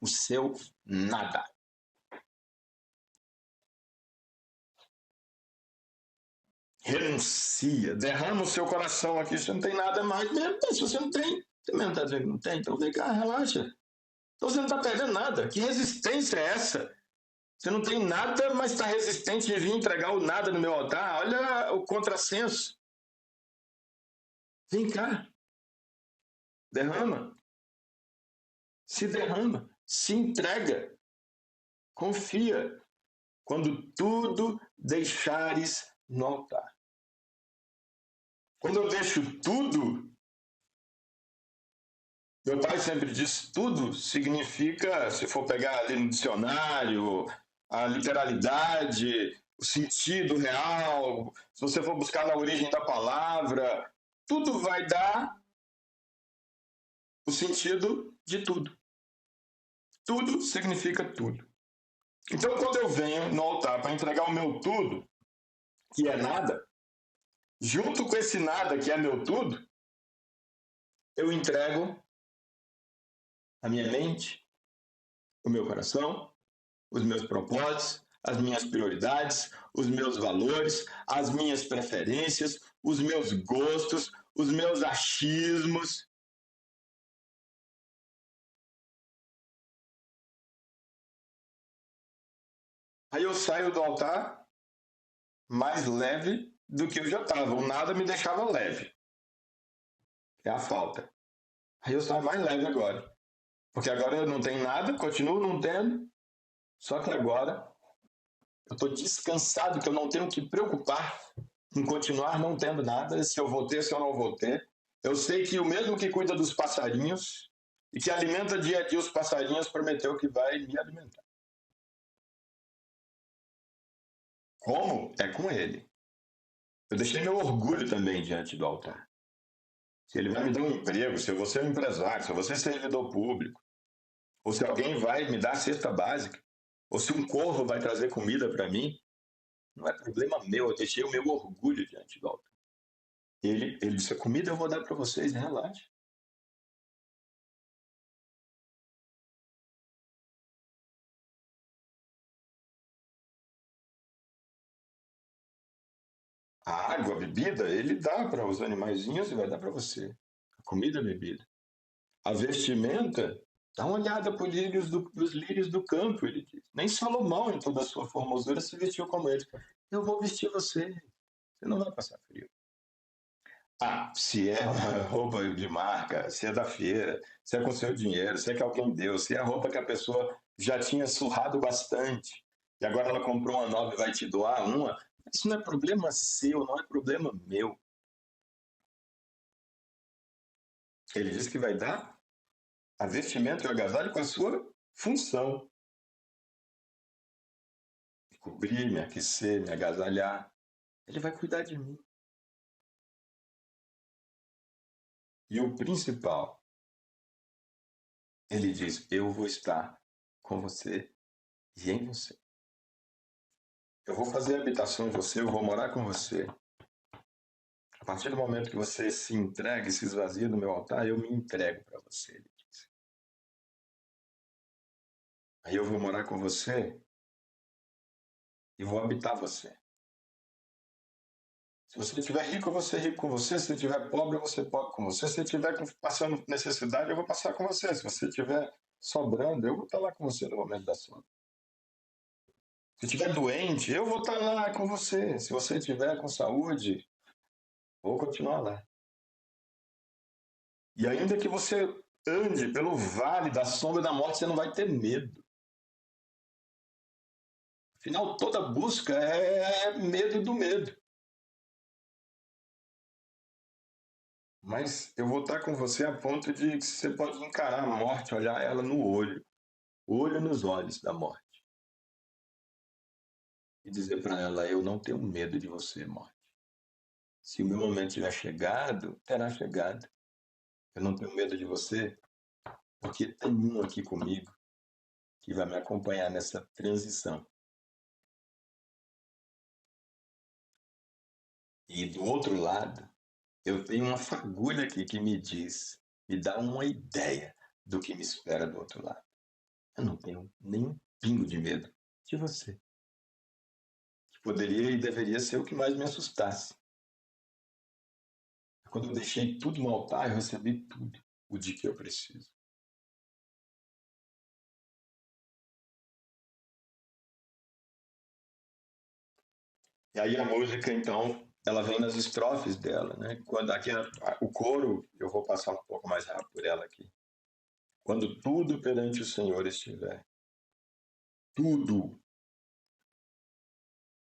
O seu nada. Renuncia, derrama o seu coração aqui, você não tem nada mais mesmo, se você não tem, você mesmo está dizendo que não tem, então vem cá, relaxa. Então você não está perdendo nada, que resistência é essa? Você não tem nada, mas está resistente de vir entregar o nada no meu altar, olha o contrassenso. Vem cá, derrama, se entrega, confia, quando tudo deixares no altar. Quando eu deixo tudo, meu pai sempre disse, tudo significa, se for pegar ali no dicionário, a literalidade, o sentido real, se você for buscar na origem da palavra, tudo vai dar o sentido de tudo. Tudo significa tudo. Então, quando eu venho no altar para entregar o meu tudo, que é nada, junto com esse nada que é meu tudo, eu entrego a minha mente, o meu coração, os meus propósitos, as minhas prioridades, os meus valores, as minhas preferências, os meus gostos, os meus achismos. Aí eu saio do altar mais leve do que eu já estava. O nada me deixava leve. É a falta. Aí eu saio mais leve agora. Porque agora eu não tenho nada, continuo não tendo. Só que agora eu estou descansado, que eu não tenho que preocupar em continuar não tendo nada, se eu vou ter, se eu não vou ter. Eu sei que o mesmo que cuida dos passarinhos e que alimenta dia a dia os passarinhos prometeu que vai me alimentar. Como? É com ele. Eu deixei meu orgulho também diante do altar. Se ele vai me dar um emprego, se eu vou ser um empresário, se eu vou ser servidor público, ou se alguém vai me dar a cesta básica, ou se um corvo vai trazer comida para mim, não é problema meu, eu deixei o meu orgulho diante do altar. Ele disse: a comida eu vou dar para vocês, relaxa. A água, a bebida, ele dá para os animaizinhos e vai dar para você. A comida, a bebida. A vestimenta, dá uma olhada para os lírios do campo, ele diz. Nem Salomão, em toda a sua formosura, se vestiu como ele. Eu vou vestir você. Você não vai passar frio. Ah, se é uma roupa de marca, se é da feira, se é com seu dinheiro, se é que alguém deu, se é a roupa que a pessoa já tinha surrado bastante e agora ela comprou uma nova e vai te doar uma, isso não é problema seu, não é problema meu. Ele diz que vai dar a vestimenta e o agasalho com a sua função. Me cobrir, me aquecer, me agasalhar. Ele vai cuidar de mim. E o principal, ele diz: eu vou estar com você e em você. Eu vou fazer habitação em você, eu vou morar com você. A partir do momento que você se entrega e se esvazia do meu altar, eu me entrego para você, ele diz. Aí eu vou morar com você e vou habitar você. Se você estiver rico, eu vou ser rico com você. Se você estiver pobre, eu vou ser pobre com você. Se você estiver passando necessidade, eu vou passar com você. Se você estiver sobrando, eu vou estar lá com você no momento da sobra. Se estiver doente, eu vou estar lá com você. Se você estiver com saúde, vou continuar lá. E ainda que você ande pelo vale da sombra da morte, você não vai ter medo. Afinal, toda busca é medo do medo. Mas eu vou estar com você a ponto de que você pode encarar a morte, olhar ela no olho nos olhos da morte, e dizer para ela: eu não tenho medo de você, morte. Se o meu momento tiver chegado, terá chegado. Eu não tenho medo de você, porque tem um aqui comigo que vai me acompanhar nessa transição. E do outro lado, eu tenho uma fagulha aqui que me dá uma ideia do que me espera do outro lado. Eu não tenho nem um pingo de medo de você. Que poderia e deveria ser o que mais me assustasse. Quando eu deixei tudo no altar, eu recebi tudo o de que eu preciso. E aí a música, então, ela vem nas estrofes dela, né? Quando aqui o coro, eu vou passar um pouco mais rápido por ela aqui. Quando tudo perante o Senhor estiver, tudo.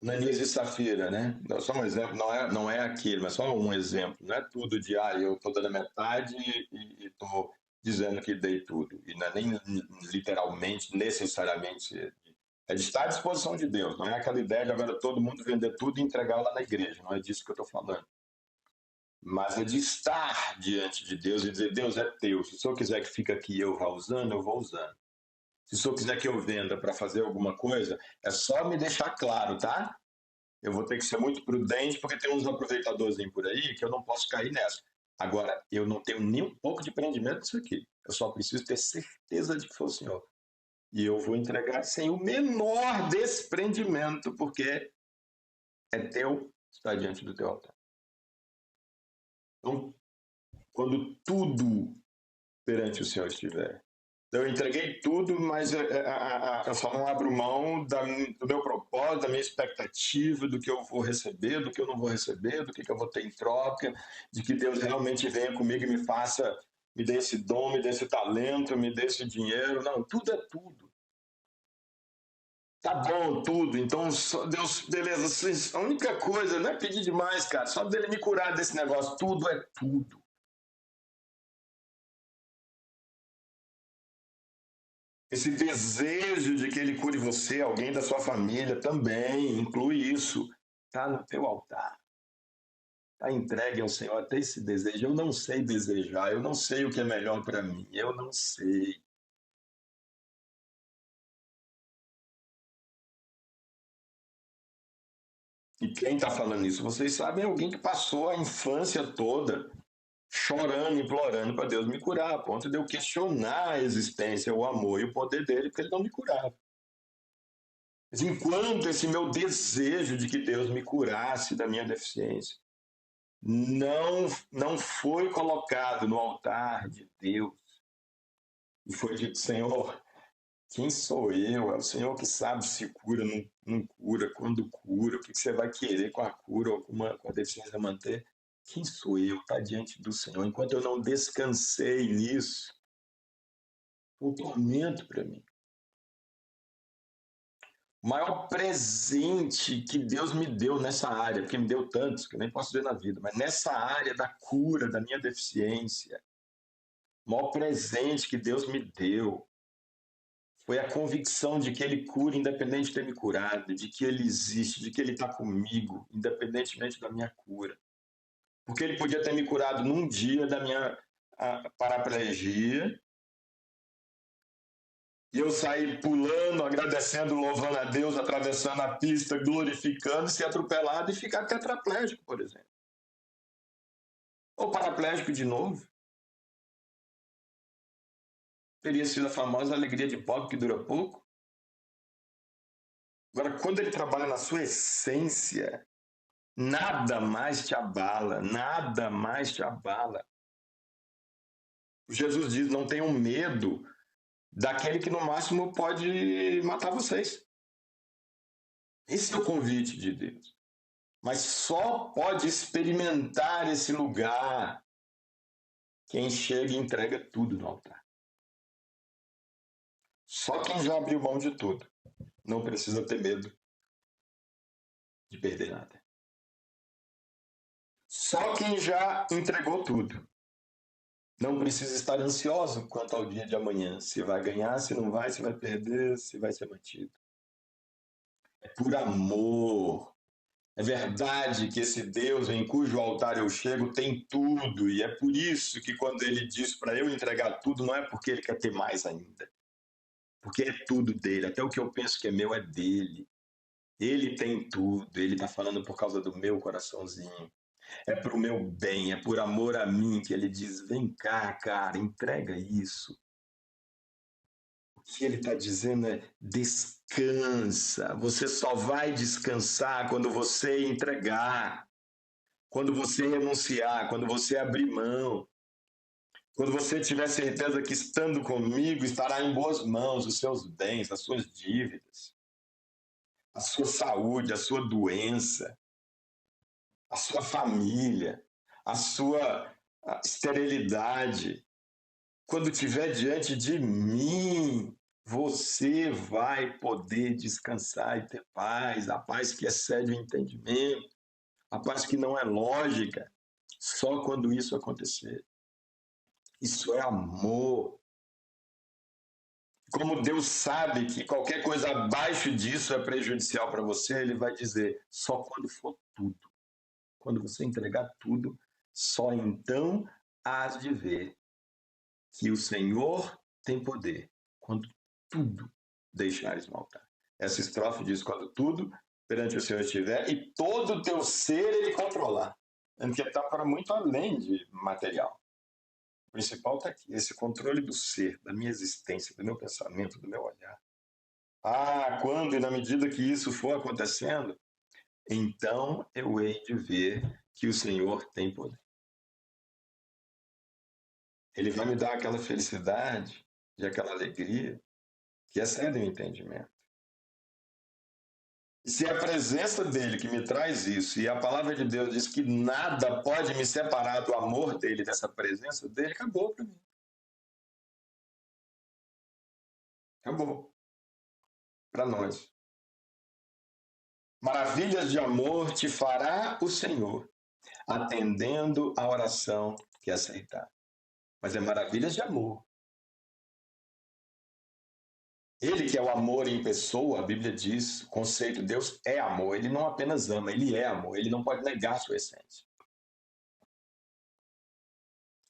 Ananias e Safira, né? Só um exemplo, não é aquele, mas só um exemplo. Não é tudo de, eu estou dando metade e estou dizendo que dei tudo. E não é nem literalmente, necessariamente. É de estar à disposição de Deus. Não é aquela ideia de agora todo mundo vender tudo e entregar lá na igreja. Não é disso que eu estou falando. Mas é de estar diante de Deus e dizer: Deus é teu. Se o Senhor quiser que fique aqui e eu vá usando, eu vou usando. Se o Senhor quiser que eu venda para fazer alguma coisa, é só me deixar claro, tá? Eu vou ter que ser muito prudente, porque tem uns aproveitadores por aí que eu não posso cair nessa. Agora, eu não tenho nem um pouco de prendimento nisso aqui. Eu só preciso ter certeza de que foi o Senhor. E eu vou entregar sem o menor desprendimento, porque é teu, está diante do teu altar. Então, quando tudo perante o Senhor estiver, eu entreguei tudo, mas eu só não abro mão do meu propósito, da minha expectativa, do que eu vou receber, do que eu não vou receber, do que eu vou ter em troca, de que Deus realmente venha comigo e me faça, me dê esse dom, me dê esse talento, me dê esse dinheiro. Não, tudo é tudo. Tá bom, tudo. Então, só Deus, beleza. A única coisa, não é pedir demais, cara, só dele me curar desse negócio. Tudo é tudo. Esse desejo de que ele cure você, alguém da sua família também, inclui isso. Está no teu altar. Está entregue ao Senhor até esse desejo. Eu não sei desejar, eu não sei o que é melhor para mim, eu não sei. E quem está falando isso, vocês sabem, é alguém que passou a infância toda chorando, implorando para Deus me curar, a ponto de eu questionar a existência, o amor e o poder dele, porque ele não me curava. Mas enquanto esse meu desejo de que Deus me curasse da minha deficiência não foi colocado no altar de Deus, e foi dito, Senhor, quem sou eu? É o Senhor que sabe se cura, não cura, quando cura, o que você vai querer com a cura ou com a deficiência manter? Quem sou eu? Está diante do Senhor. Enquanto eu não descansei nisso, foi um tormento para mim. O maior presente que Deus me deu nessa área, porque me deu tantos que eu nem posso ver na vida, mas nessa área da cura da minha deficiência, o maior presente que Deus me deu foi a convicção de que Ele cura independente de ter me curado, de que Ele existe, de que Ele está comigo, independentemente da minha cura. Porque Ele podia ter me curado num dia da minha paraplegia, e eu sair pulando, agradecendo, louvando a Deus, atravessando a pista, glorificando, ser atropelado e ficar tetraplégico, por exemplo. Ou paraplégico de novo. Teria sido a famosa alegria de pobre que dura pouco. Agora, quando ele trabalha na sua essência, nada mais te abala, nada mais te abala. Jesus diz, não tenham medo daquele que no máximo pode matar vocês. Esse é o convite de Deus. Mas só pode experimentar esse lugar quem chega e entrega tudo no altar. Só quem já abriu mão de tudo não precisa ter medo de perder nada. Só quem já entregou tudo não precisa estar ansioso quanto ao dia de amanhã, se vai ganhar, se não vai, se vai perder, se vai ser mantido. É por amor. É verdade que esse Deus em cujo altar eu chego tem tudo, e é por isso que quando ele diz para eu entregar tudo, não é porque ele quer ter mais ainda, porque é tudo dele, até o que eu penso que é meu é dele. Ele tem tudo, ele está falando por causa do meu coraçãozinho. É para o meu bem, é por amor a mim que ele diz: vem cá, cara, entrega isso. O que ele está dizendo é: descansa. Você só vai descansar quando você entregar, quando você renunciar, quando você abrir mão. Quando você tiver certeza que estando comigo estará em boas mãos os seus bens, as suas dívidas, a sua saúde, a sua doença, a sua família, a sua esterilidade. Quando estiver diante de mim, você vai poder descansar e ter paz, a paz que excede o entendimento, a paz que não é lógica, só quando isso acontecer. Isso é amor. Como Deus sabe que qualquer coisa abaixo disso é prejudicial para você, ele vai dizer: só quando for tudo. Quando você entregar tudo, só então hás de ver que o Senhor tem poder, quando tudo deixares no altar. Essa estrofe diz: quando tudo perante o Senhor estiver e todo o teu ser ele controlar. Porque está para muito além de material. O principal está aqui, esse controle do ser, da minha existência, do meu pensamento, do meu olhar. Quando e na medida que isso for acontecendo, então eu hei de ver que o Senhor tem poder. Ele vai me dar aquela felicidade e aquela alegria que excede o entendimento. E se é a presença dele que me traz isso, e a palavra de Deus diz que nada pode me separar do amor dele, dessa presença dele, acabou para mim. Acabou. Para nós. Maravilhas de amor te fará o Senhor, atendendo a oração que aceitar. Mas é maravilhas de amor. Ele que é o amor em pessoa, a Bíblia diz, o conceito de Deus é amor. Ele não apenas ama, ele é amor. Ele não pode negar sua essência.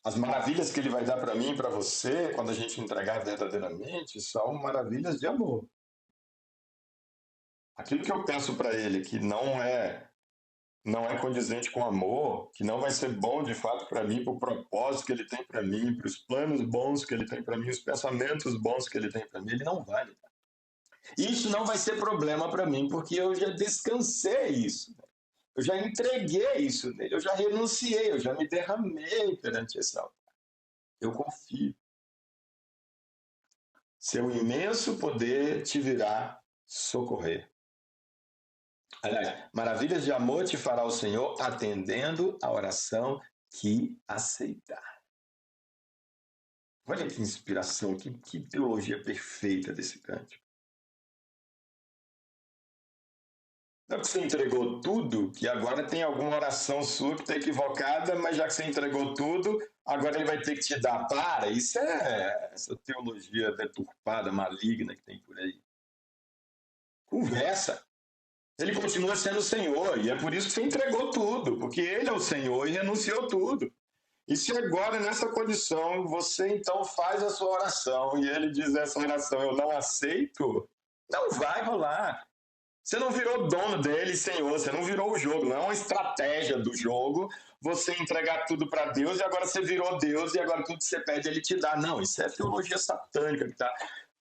As maravilhas que ele vai dar para mim e para você, quando a gente entregar verdadeiramente, são maravilhas de amor. Aquilo que eu peço para ele que não é não é condizente com o amor, que não vai ser bom de fato para mim, para o propósito que ele tem para mim, para os planos bons que ele tem para mim, os pensamentos bons que ele tem para mim, ele não vai. Isso não vai ser problema para mim, porque eu já descansei isso. Eu já entreguei isso nele, eu já renunciei, eu já me derramei perante esse altar. Eu confio. Seu imenso poder te virá socorrer. Aliás, maravilhas de amor te fará o Senhor, atendendo a oração que aceitar. Olha que inspiração, que teologia perfeita desse cântico. Não é que você entregou tudo, que agora tem alguma oração sua que está equivocada, mas já que você entregou tudo, agora ele vai ter que te dar. Para, isso é essa teologia deturpada, maligna que tem por aí. Conversa. Ele continua sendo o Senhor, e é por isso que você entregou tudo, porque ele é o Senhor e renunciou tudo. E se agora, nessa condição, você então faz a sua oração e ele diz essa oração, eu não aceito, não vai rolar. Você não virou dono dele, Senhor, você não virou o jogo, não é uma estratégia do jogo você entregar tudo para Deus e agora você virou Deus e agora tudo que você pede ele te dá. Não, isso é teologia satânica que está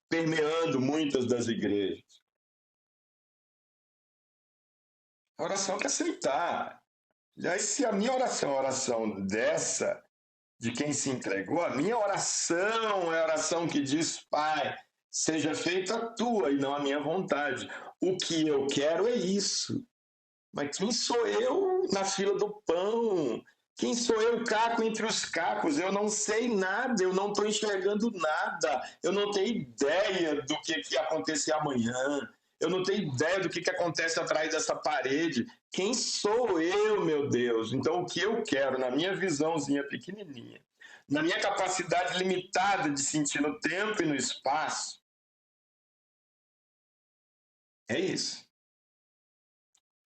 permeando muitas das igrejas. A oração que aceitar. E aí, se a minha oração é a oração dessa, de quem se entregou, a minha oração é a oração que diz, Pai, seja feita a tua e não a minha vontade. O que eu quero é isso. Mas quem sou eu na fila do pão? Quem sou eu, caco entre os cacos? Eu não sei nada, eu não estou enxergando nada, eu não tenho ideia do que acontecer amanhã, eu não tenho ideia do que acontece atrás dessa parede. Quem sou eu, meu Deus? Então, o que eu quero, na minha visãozinha pequenininha, na minha capacidade limitada de sentir no tempo e no espaço, é isso.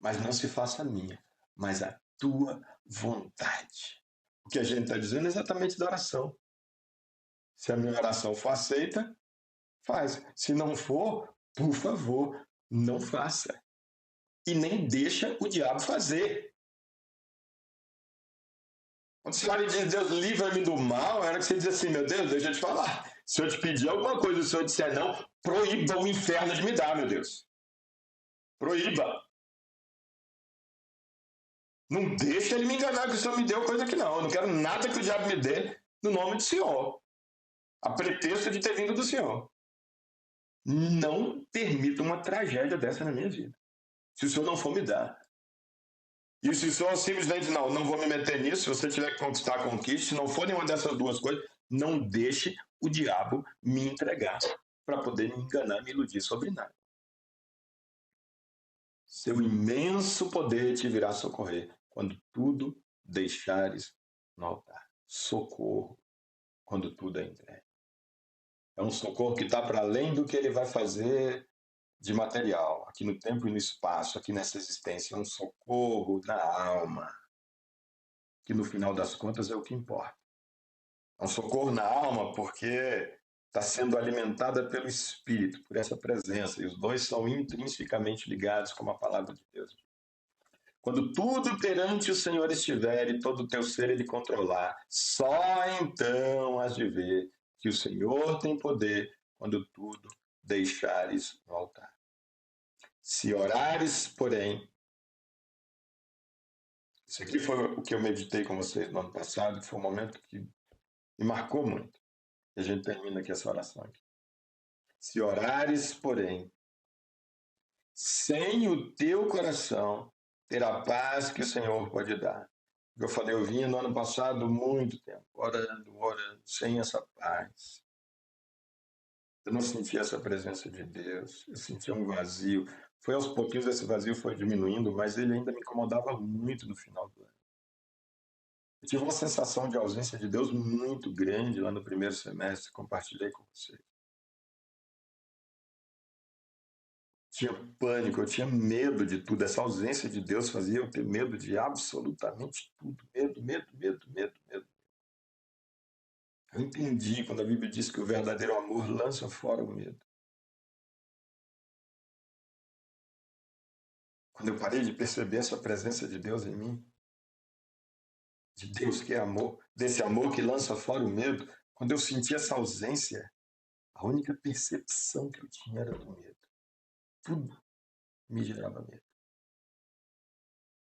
Mas não se faça a minha, mas a tua vontade. O que a gente está dizendo é exatamente da oração. Se a minha oração for aceita, faz. Se não for, por favor, não faça. E nem deixa o diabo fazer. Quando você ora e diz, Deus, livra-me do mal, era que você diz assim, meu Deus, deixa eu te falar. Se eu te pedir alguma coisa e o Senhor disser não, proíba o inferno de me dar, meu Deus. Proíba. Não deixa ele me enganar que o Senhor me deu coisa que não. Eu não quero nada que o diabo me dê no nome do Senhor. A pretexto de ter vindo do Senhor. Não permita uma tragédia dessa na minha vida. Se o Senhor não for me dar. E se o Senhor simplesmente, não vou me meter nisso, se você tiver que conquistar, conquiste. Se não for nenhuma dessas duas coisas, não deixe o diabo me entregar para poder me enganar, me iludir sobre nada. Seu imenso poder te virá socorrer quando tudo deixares no altar. Socorro quando tudo é entregue. É um socorro que está para além do que ele vai fazer de material, aqui no tempo e no espaço, aqui nessa existência. É um socorro na alma, que no final das contas é o que importa. É um socorro na alma porque está sendo alimentada pelo Espírito, por essa presença, e os dois são intrinsecamente ligados, como a palavra de Deus. Quando tudo perante o Senhor estiver e todo o teu ser ele controlar, só então has de ver que o Senhor tem poder quando tudo deixares no altar. Se orares, porém, isso aqui foi o que eu meditei com vocês no ano passado, que foi um momento que me marcou muito. E a gente termina aqui essa oração aqui. Se orares, porém, sem o teu coração, ter a paz que o Senhor pode dar. Eu falei, eu vinha no ano passado muito tempo, orando, sem essa paz. Eu não sentia essa presença de Deus, eu sentia um vazio. Foi aos pouquinhos esse vazio foi diminuindo, mas ele ainda me incomodava muito no final do ano. Eu tive uma sensação de ausência de Deus muito grande lá no primeiro semestre, compartilhei com vocês. Tinha pânico, eu tinha medo de tudo. Essa ausência de Deus fazia eu ter medo de absolutamente tudo. Medo, medo, medo, medo, medo. Eu entendi quando a Bíblia diz que o verdadeiro amor lança fora o medo. Quando eu parei de perceber essa presença de Deus em mim, de Deus que é amor, desse amor que lança fora o medo, quando eu senti essa ausência, a única percepção que eu tinha era do medo. Tudo me gerava medo.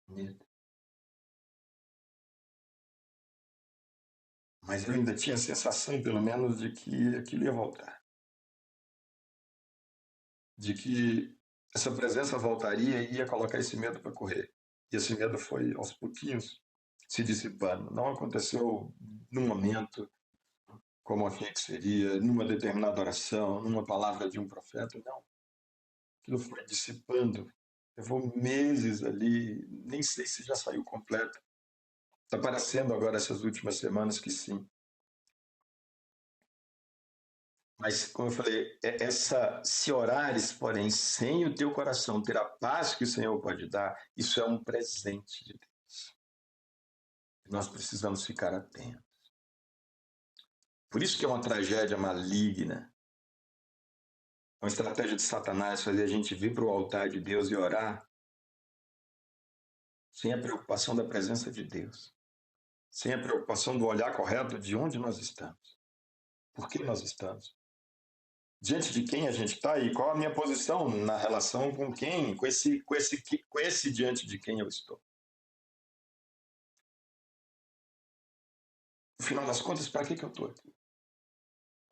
Medo. Mas eu ainda tinha a sensação, pelo menos, de que aquilo ia voltar. De que essa presença voltaria e ia colocar esse medo para correr. E esse medo foi, aos pouquinhos, se dissipando. Não aconteceu num momento, como achei que seria, numa determinada oração, numa palavra de um profeta, não. Aquilo foi dissipando. Levou meses ali, nem sei se já saiu completo. Está parecendo agora essas últimas semanas que sim. Mas, como eu falei, se orares, porém, sem o teu coração ter a paz que o Senhor pode dar, isso é um presente de Deus. Nós precisamos ficar atentos. Por isso que é uma tragédia maligna, uma estratégia de Satanás fazer a gente vir para o altar de Deus e orar sem a preocupação da presença de Deus, sem a preocupação do olhar correto de onde nós estamos, por que nós estamos, diante de quem a gente está e qual a minha posição na relação com quem, com esse diante de quem eu estou. No final das contas, para que eu estou aqui?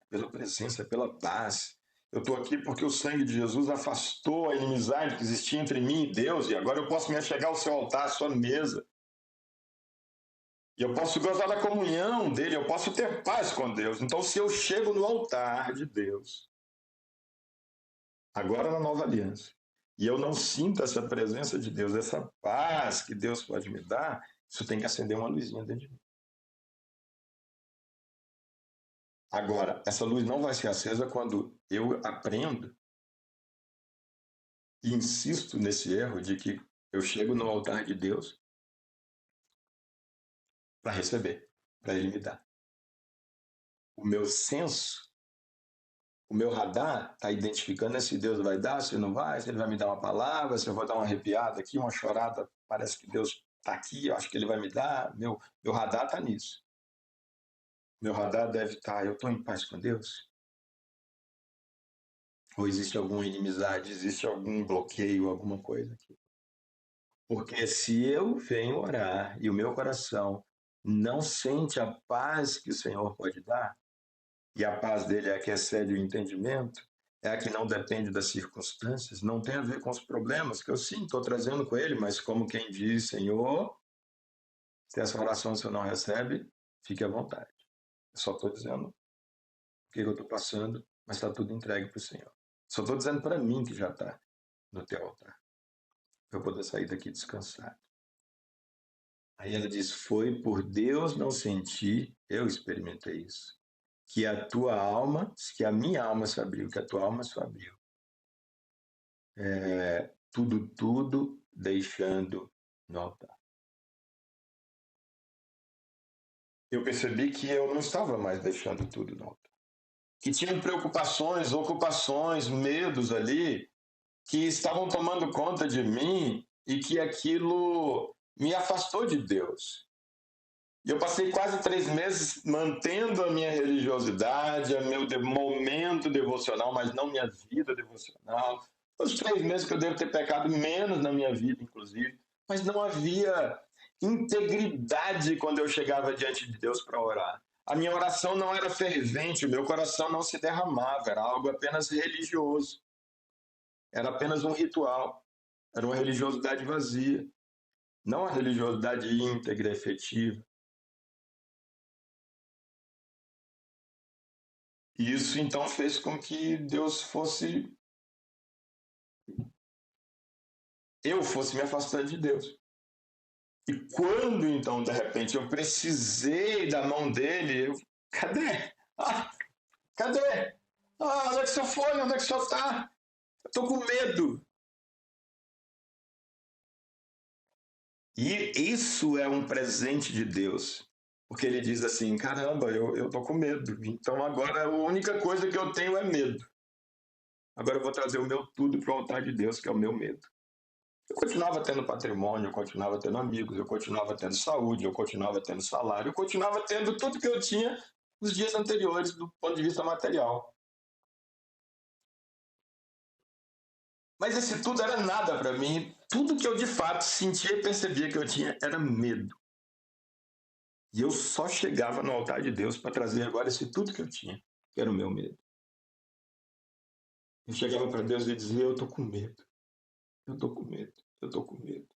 Pela presença, pela paz. Eu estou aqui porque o sangue de Jesus afastou a inimizade que existia entre mim e Deus, e agora eu posso me achegar ao seu altar, à sua mesa. E eu posso gozar da comunhão dele, eu posso ter paz com Deus. Então, se eu chego no altar de Deus, agora na nova aliança, e eu não sinto essa presença de Deus, essa paz que Deus pode me dar, isso tem que acender uma luzinha dentro de mim. Agora, essa luz não vai ser acesa quando eu aprendo e insisto nesse erro de que eu chego no altar de Deus para receber, para Ele me dar. O meu senso, o meu radar está identificando se Deus vai dar, se não vai, se Ele vai me dar uma palavra, se eu vou dar uma arrepiada aqui, uma chorada, parece que Deus está aqui, eu acho que Ele vai me dar. Meu radar está nisso. Meu radar deve estar, eu estou em paz com Deus? Ou existe alguma inimizade, existe algum bloqueio, alguma coisa aqui? Porque se eu venho orar e o meu coração não sente a paz que o Senhor pode dar, e a paz dele é a que excede o entendimento, é a que não depende das circunstâncias, não tem a ver com os problemas que eu sim estou trazendo com ele, mas como quem diz, Senhor, se essa oração você não recebe, fique à vontade. Eu só estou dizendo o que eu estou passando, mas está tudo entregue para o Senhor. Só estou dizendo para mim que já está no teu altar, para eu poder sair daqui descansado. Aí ela diz, foi por Deus não sentir, eu experimentei isso, que a tua alma, que a minha alma se abriu, que a tua alma se abriu. Tudo deixando no altar. Eu percebi que eu não estava mais deixando tudo no altar. Que tinham preocupações, ocupações, medos ali, que estavam tomando conta de mim e que aquilo me afastou de Deus. E eu passei quase 3 meses mantendo a minha religiosidade, o meu momento devocional, mas não minha vida devocional. Os 3 meses que eu devo ter pecado menos na minha vida, inclusive. Mas não havia integridade quando eu chegava diante de Deus para orar. A minha oração não era fervente, o meu coração não se derramava, era algo apenas religioso. Era apenas um ritual. Era uma religiosidade vazia. Não a religiosidade íntegra, efetiva. E isso então fez com que eu fosse me afastando de Deus. E quando então, de repente, eu precisei da mão dele, cadê? Cadê? Onde é que o senhor foi? Onde é que o senhor está? Eu estou com medo. E isso é um presente de Deus. Porque ele diz assim, caramba, eu estou com medo. Então agora a única coisa que eu tenho é medo. Agora eu vou trazer o meu tudo para o altar de Deus, que é o meu medo. Eu continuava tendo patrimônio, eu continuava tendo amigos, eu continuava tendo saúde, eu continuava tendo salário, eu continuava tendo tudo que eu tinha nos dias anteriores do ponto de vista material. Mas esse tudo era nada para mim. Tudo que eu de fato sentia e percebia que eu tinha era medo. E eu só chegava no altar de Deus para trazer agora esse tudo que eu tinha, que era o meu medo. Eu chegava para Deus e dizia: eu tô com medo, eu tô com medo, eu tô com medo.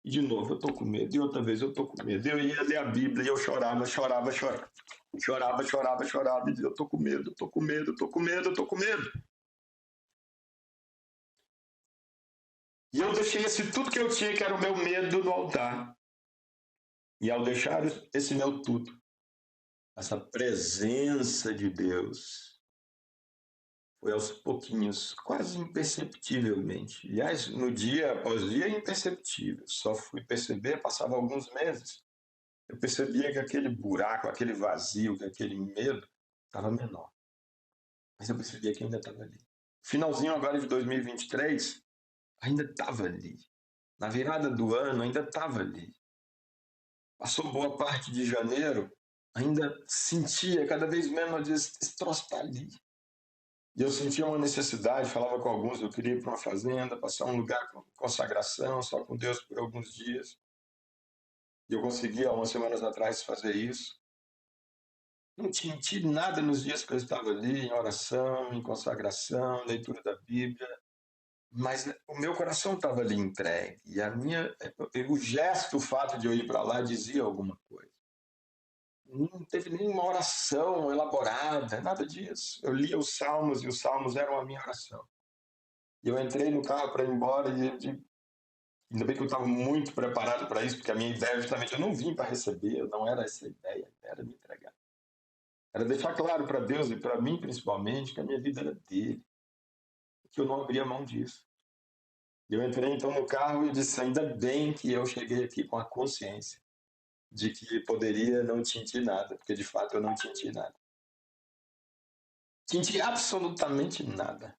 E de novo, eu tô com medo. E outra vez, eu tô com medo. Eu ia ler a Bíblia e eu chorava, chorava, chorava. Chorava, chorava, chorava. E dizia: eu tô com medo, eu tô com medo, eu tô com medo, eu tô com medo. E eu deixei esse tudo que eu tinha, que era o meu medo, no altar. E ao deixar esse meu tudo, essa presença de Deus foi aos pouquinhos, quase imperceptivelmente. Aliás, no dia após dia, imperceptível. Só fui perceber, passava alguns meses. Eu percebia que aquele buraco, aquele vazio, que aquele medo estava menor. Mas eu percebia que ainda estava ali. Finalzinho agora de 2023, ainda estava ali. Na virada do ano, ainda estava ali. Passou boa parte de janeiro, ainda sentia cada vez menos, esse troço está ali. E eu sentia uma necessidade, falava com alguns, eu queria ir para uma fazenda, passar um lugar com consagração, só com Deus por alguns dias. E eu consegui, há umas semanas atrás, fazer isso. Não tinha tido nada nos dias que eu estava ali, em oração, em consagração, leitura da Bíblia, mas o meu coração estava ali entregue. E o gesto, o fato de eu ir para lá, dizia alguma coisa. Não teve nenhuma oração elaborada, nada disso. Eu lia os salmos e os salmos eram a minha oração. E eu entrei no carro para ir embora e ainda bem que eu estava muito preparado para isso, porque a minha ideia justamente, eu não vim para receber, não era essa a ideia, era me entregar. Era deixar claro para Deus e para mim principalmente que a minha vida era dele, que eu não abria mão disso. Eu entrei então no carro e disse, ainda bem que eu cheguei aqui com a consciência de que poderia não tintir nada, porque de fato eu não tinti nada. Tinti absolutamente nada.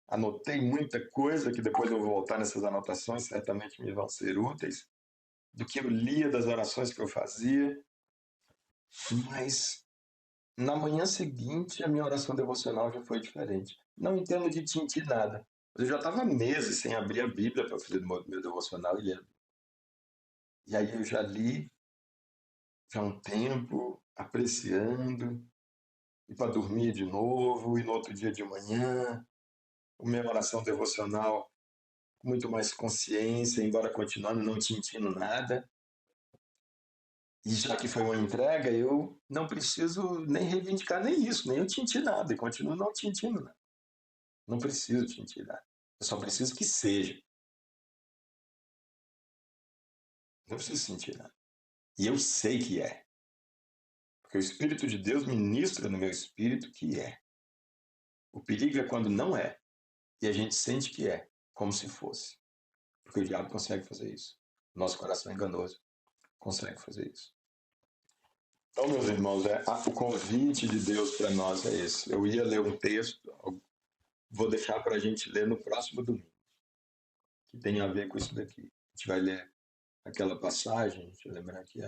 Anotei muita coisa, que depois eu vou voltar nessas anotações, certamente me vão ser úteis, do que eu lia, das orações que eu fazia, mas na manhã seguinte a minha oração devocional já foi diferente. Não em termos de tintir nada, mas eu já estava meses sem abrir a Bíblia para fazer meu devocional e ler. E aí eu já li, já há um tempo, apreciando, e para dormir de novo, e no outro dia de manhã, a minha oração devocional com muito mais consciência, embora continuando não tintindo nada. E já que foi uma entrega, eu não preciso nem reivindicar nem isso, nem eu tinti nada, e continuo não tintindo nada. Não preciso tintir nada. Eu só preciso que seja. Não preciso sentir nada. E eu sei que é. Porque o Espírito de Deus ministra no meu espírito que é. O perigo é quando não é. E a gente sente que é, como se fosse. Porque o diabo consegue fazer isso. Nosso coração é enganoso. Consegue fazer isso. Então, meus irmãos, o convite de Deus para nós é esse. Eu ia ler um texto, vou deixar para a gente ler no próximo domingo, que tem a ver com isso daqui. A gente vai ler aquela passagem, deixa eu lembrar aqui,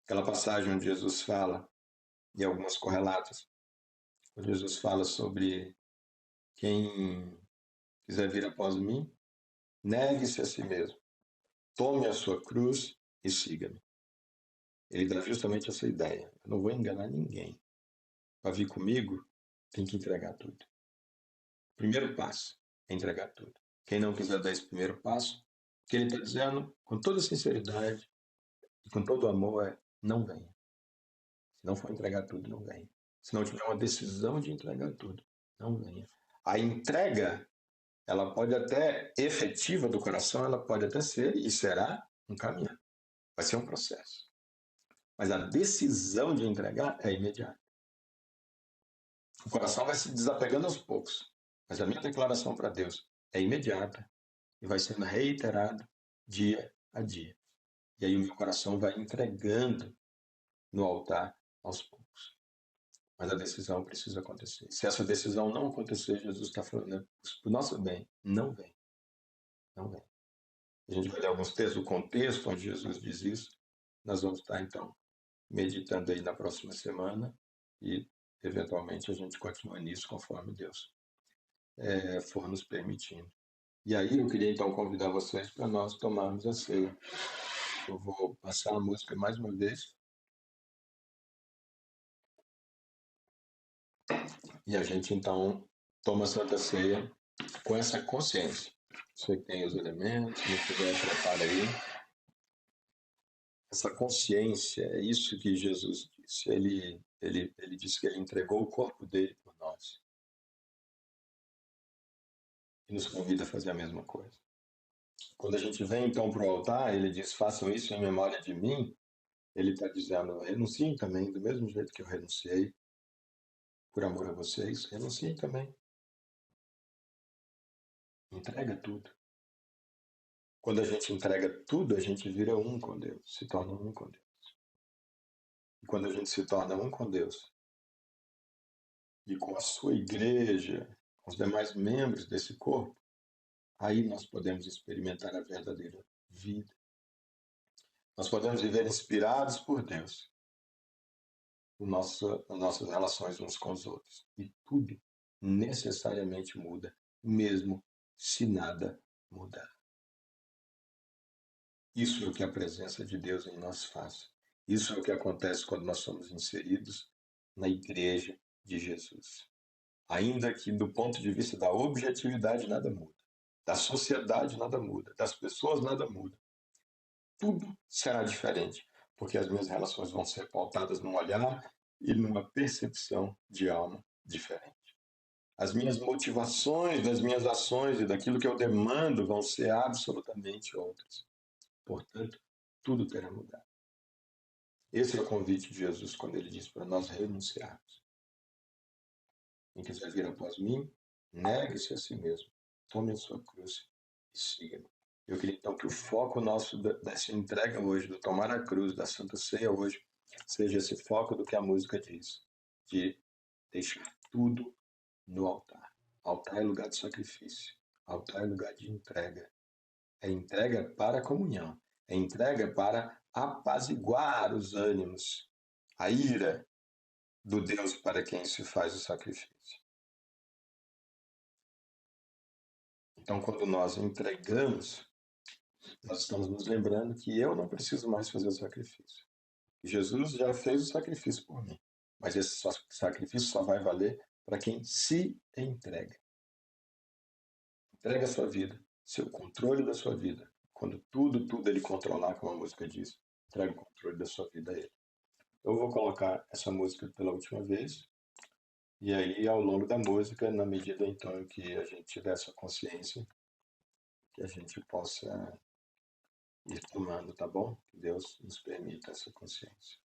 aquela passagem onde Jesus fala, e algumas correlatas, onde Jesus fala sobre quem quiser vir após mim, negue-se a si mesmo, tome a sua cruz e siga-me. Ele dá justamente essa ideia. Eu não vou enganar ninguém. Para vir comigo, tem que entregar tudo. Primeiro passo é entregar tudo. Quem não quiser dar esse primeiro passo, o que ele está dizendo, com toda sinceridade e com todo amor, é não venha. Se não for entregar tudo, não venha. Se não tiver uma decisão de entregar tudo, não venha. A entrega, ela pode até, efetiva do coração, ela pode até ser e será um caminho. Vai ser um processo. Mas a decisão de entregar é imediata. O coração vai se desapegando aos poucos. Mas a minha declaração para Deus é imediata e vai sendo reiterada dia a dia. E aí o meu coração vai entregando no altar aos poucos. Mas a decisão precisa acontecer. Se essa decisão não acontecer, Jesus está falando, para o nosso bem, não vem. não vem. A gente vai ler alguns textos do contexto onde Jesus diz isso. Nós vamos estar, então, meditando aí na próxima semana e, eventualmente, a gente continua nisso conforme Deus for nos permitindo. E aí eu queria, então, convidar vocês para nós tomarmos a ceia. Eu vou passar a música mais uma vez e a gente, então, toma a Santa Ceia com essa consciência. Você que tem os elementos, se não tiver, prepara aí. Essa consciência, é isso que Jesus disse. Ele disse que ele entregou o corpo dele por nós. E nos convida a fazer a mesma coisa. Quando a gente vem, então, para o altar, ele diz, façam isso em memória de mim. Ele está dizendo, renunciem também, do mesmo jeito que eu renunciei, por amor a vocês, renunciem também. Entrega tudo. Quando a gente entrega tudo, a gente vira um com Deus, se torna um com Deus. E quando a gente se torna um com Deus, e com a sua igreja, com os demais membros desse corpo, aí nós podemos experimentar a verdadeira vida. Nós podemos viver inspirados por Deus nas nossas relações uns com os outros. E tudo necessariamente muda, mesmo se nada mudar. Isso é o que a presença de Deus em nós faz. Isso é o que acontece quando nós somos inseridos na igreja de Jesus. Ainda que do ponto de vista da objetividade nada muda, da sociedade nada muda, das pessoas nada muda. Tudo será diferente, porque as minhas relações vão ser pautadas num olhar e numa percepção de alma diferente. As minhas motivações das minhas ações e daquilo que eu demando vão ser absolutamente outras. Portanto, tudo terá mudado. Esse é o convite de Jesus quando ele diz para nós renunciarmos. Quem quiser vir após mim, negue-se a si mesmo, tome a sua cruz e siga-me. Eu queria então que o foco nosso dessa entrega hoje, do tomar a cruz, da Santa Ceia hoje, seja esse foco do que a música diz, de deixar tudo no altar. Altar é lugar de sacrifício, altar é lugar de entrega. É entrega para a comunhão, é entrega para apaziguar os ânimos, a ira do Deus para quem se faz o sacrifício. Então, quando nós entregamos, nós estamos nos lembrando que eu não preciso mais fazer o sacrifício. Jesus já fez o sacrifício por mim, mas esse sacrifício só vai valer para quem se entrega. Entrega a sua vida, seu controle da sua vida. Quando tudo ele controlar, como a música diz, entrega o controle da sua vida a ele. Eu vou colocar essa música pela última vez, e aí ao longo da música, na medida então que a gente tiver essa consciência, que a gente possa ir tomando, tá bom? Que Deus nos permita essa consciência.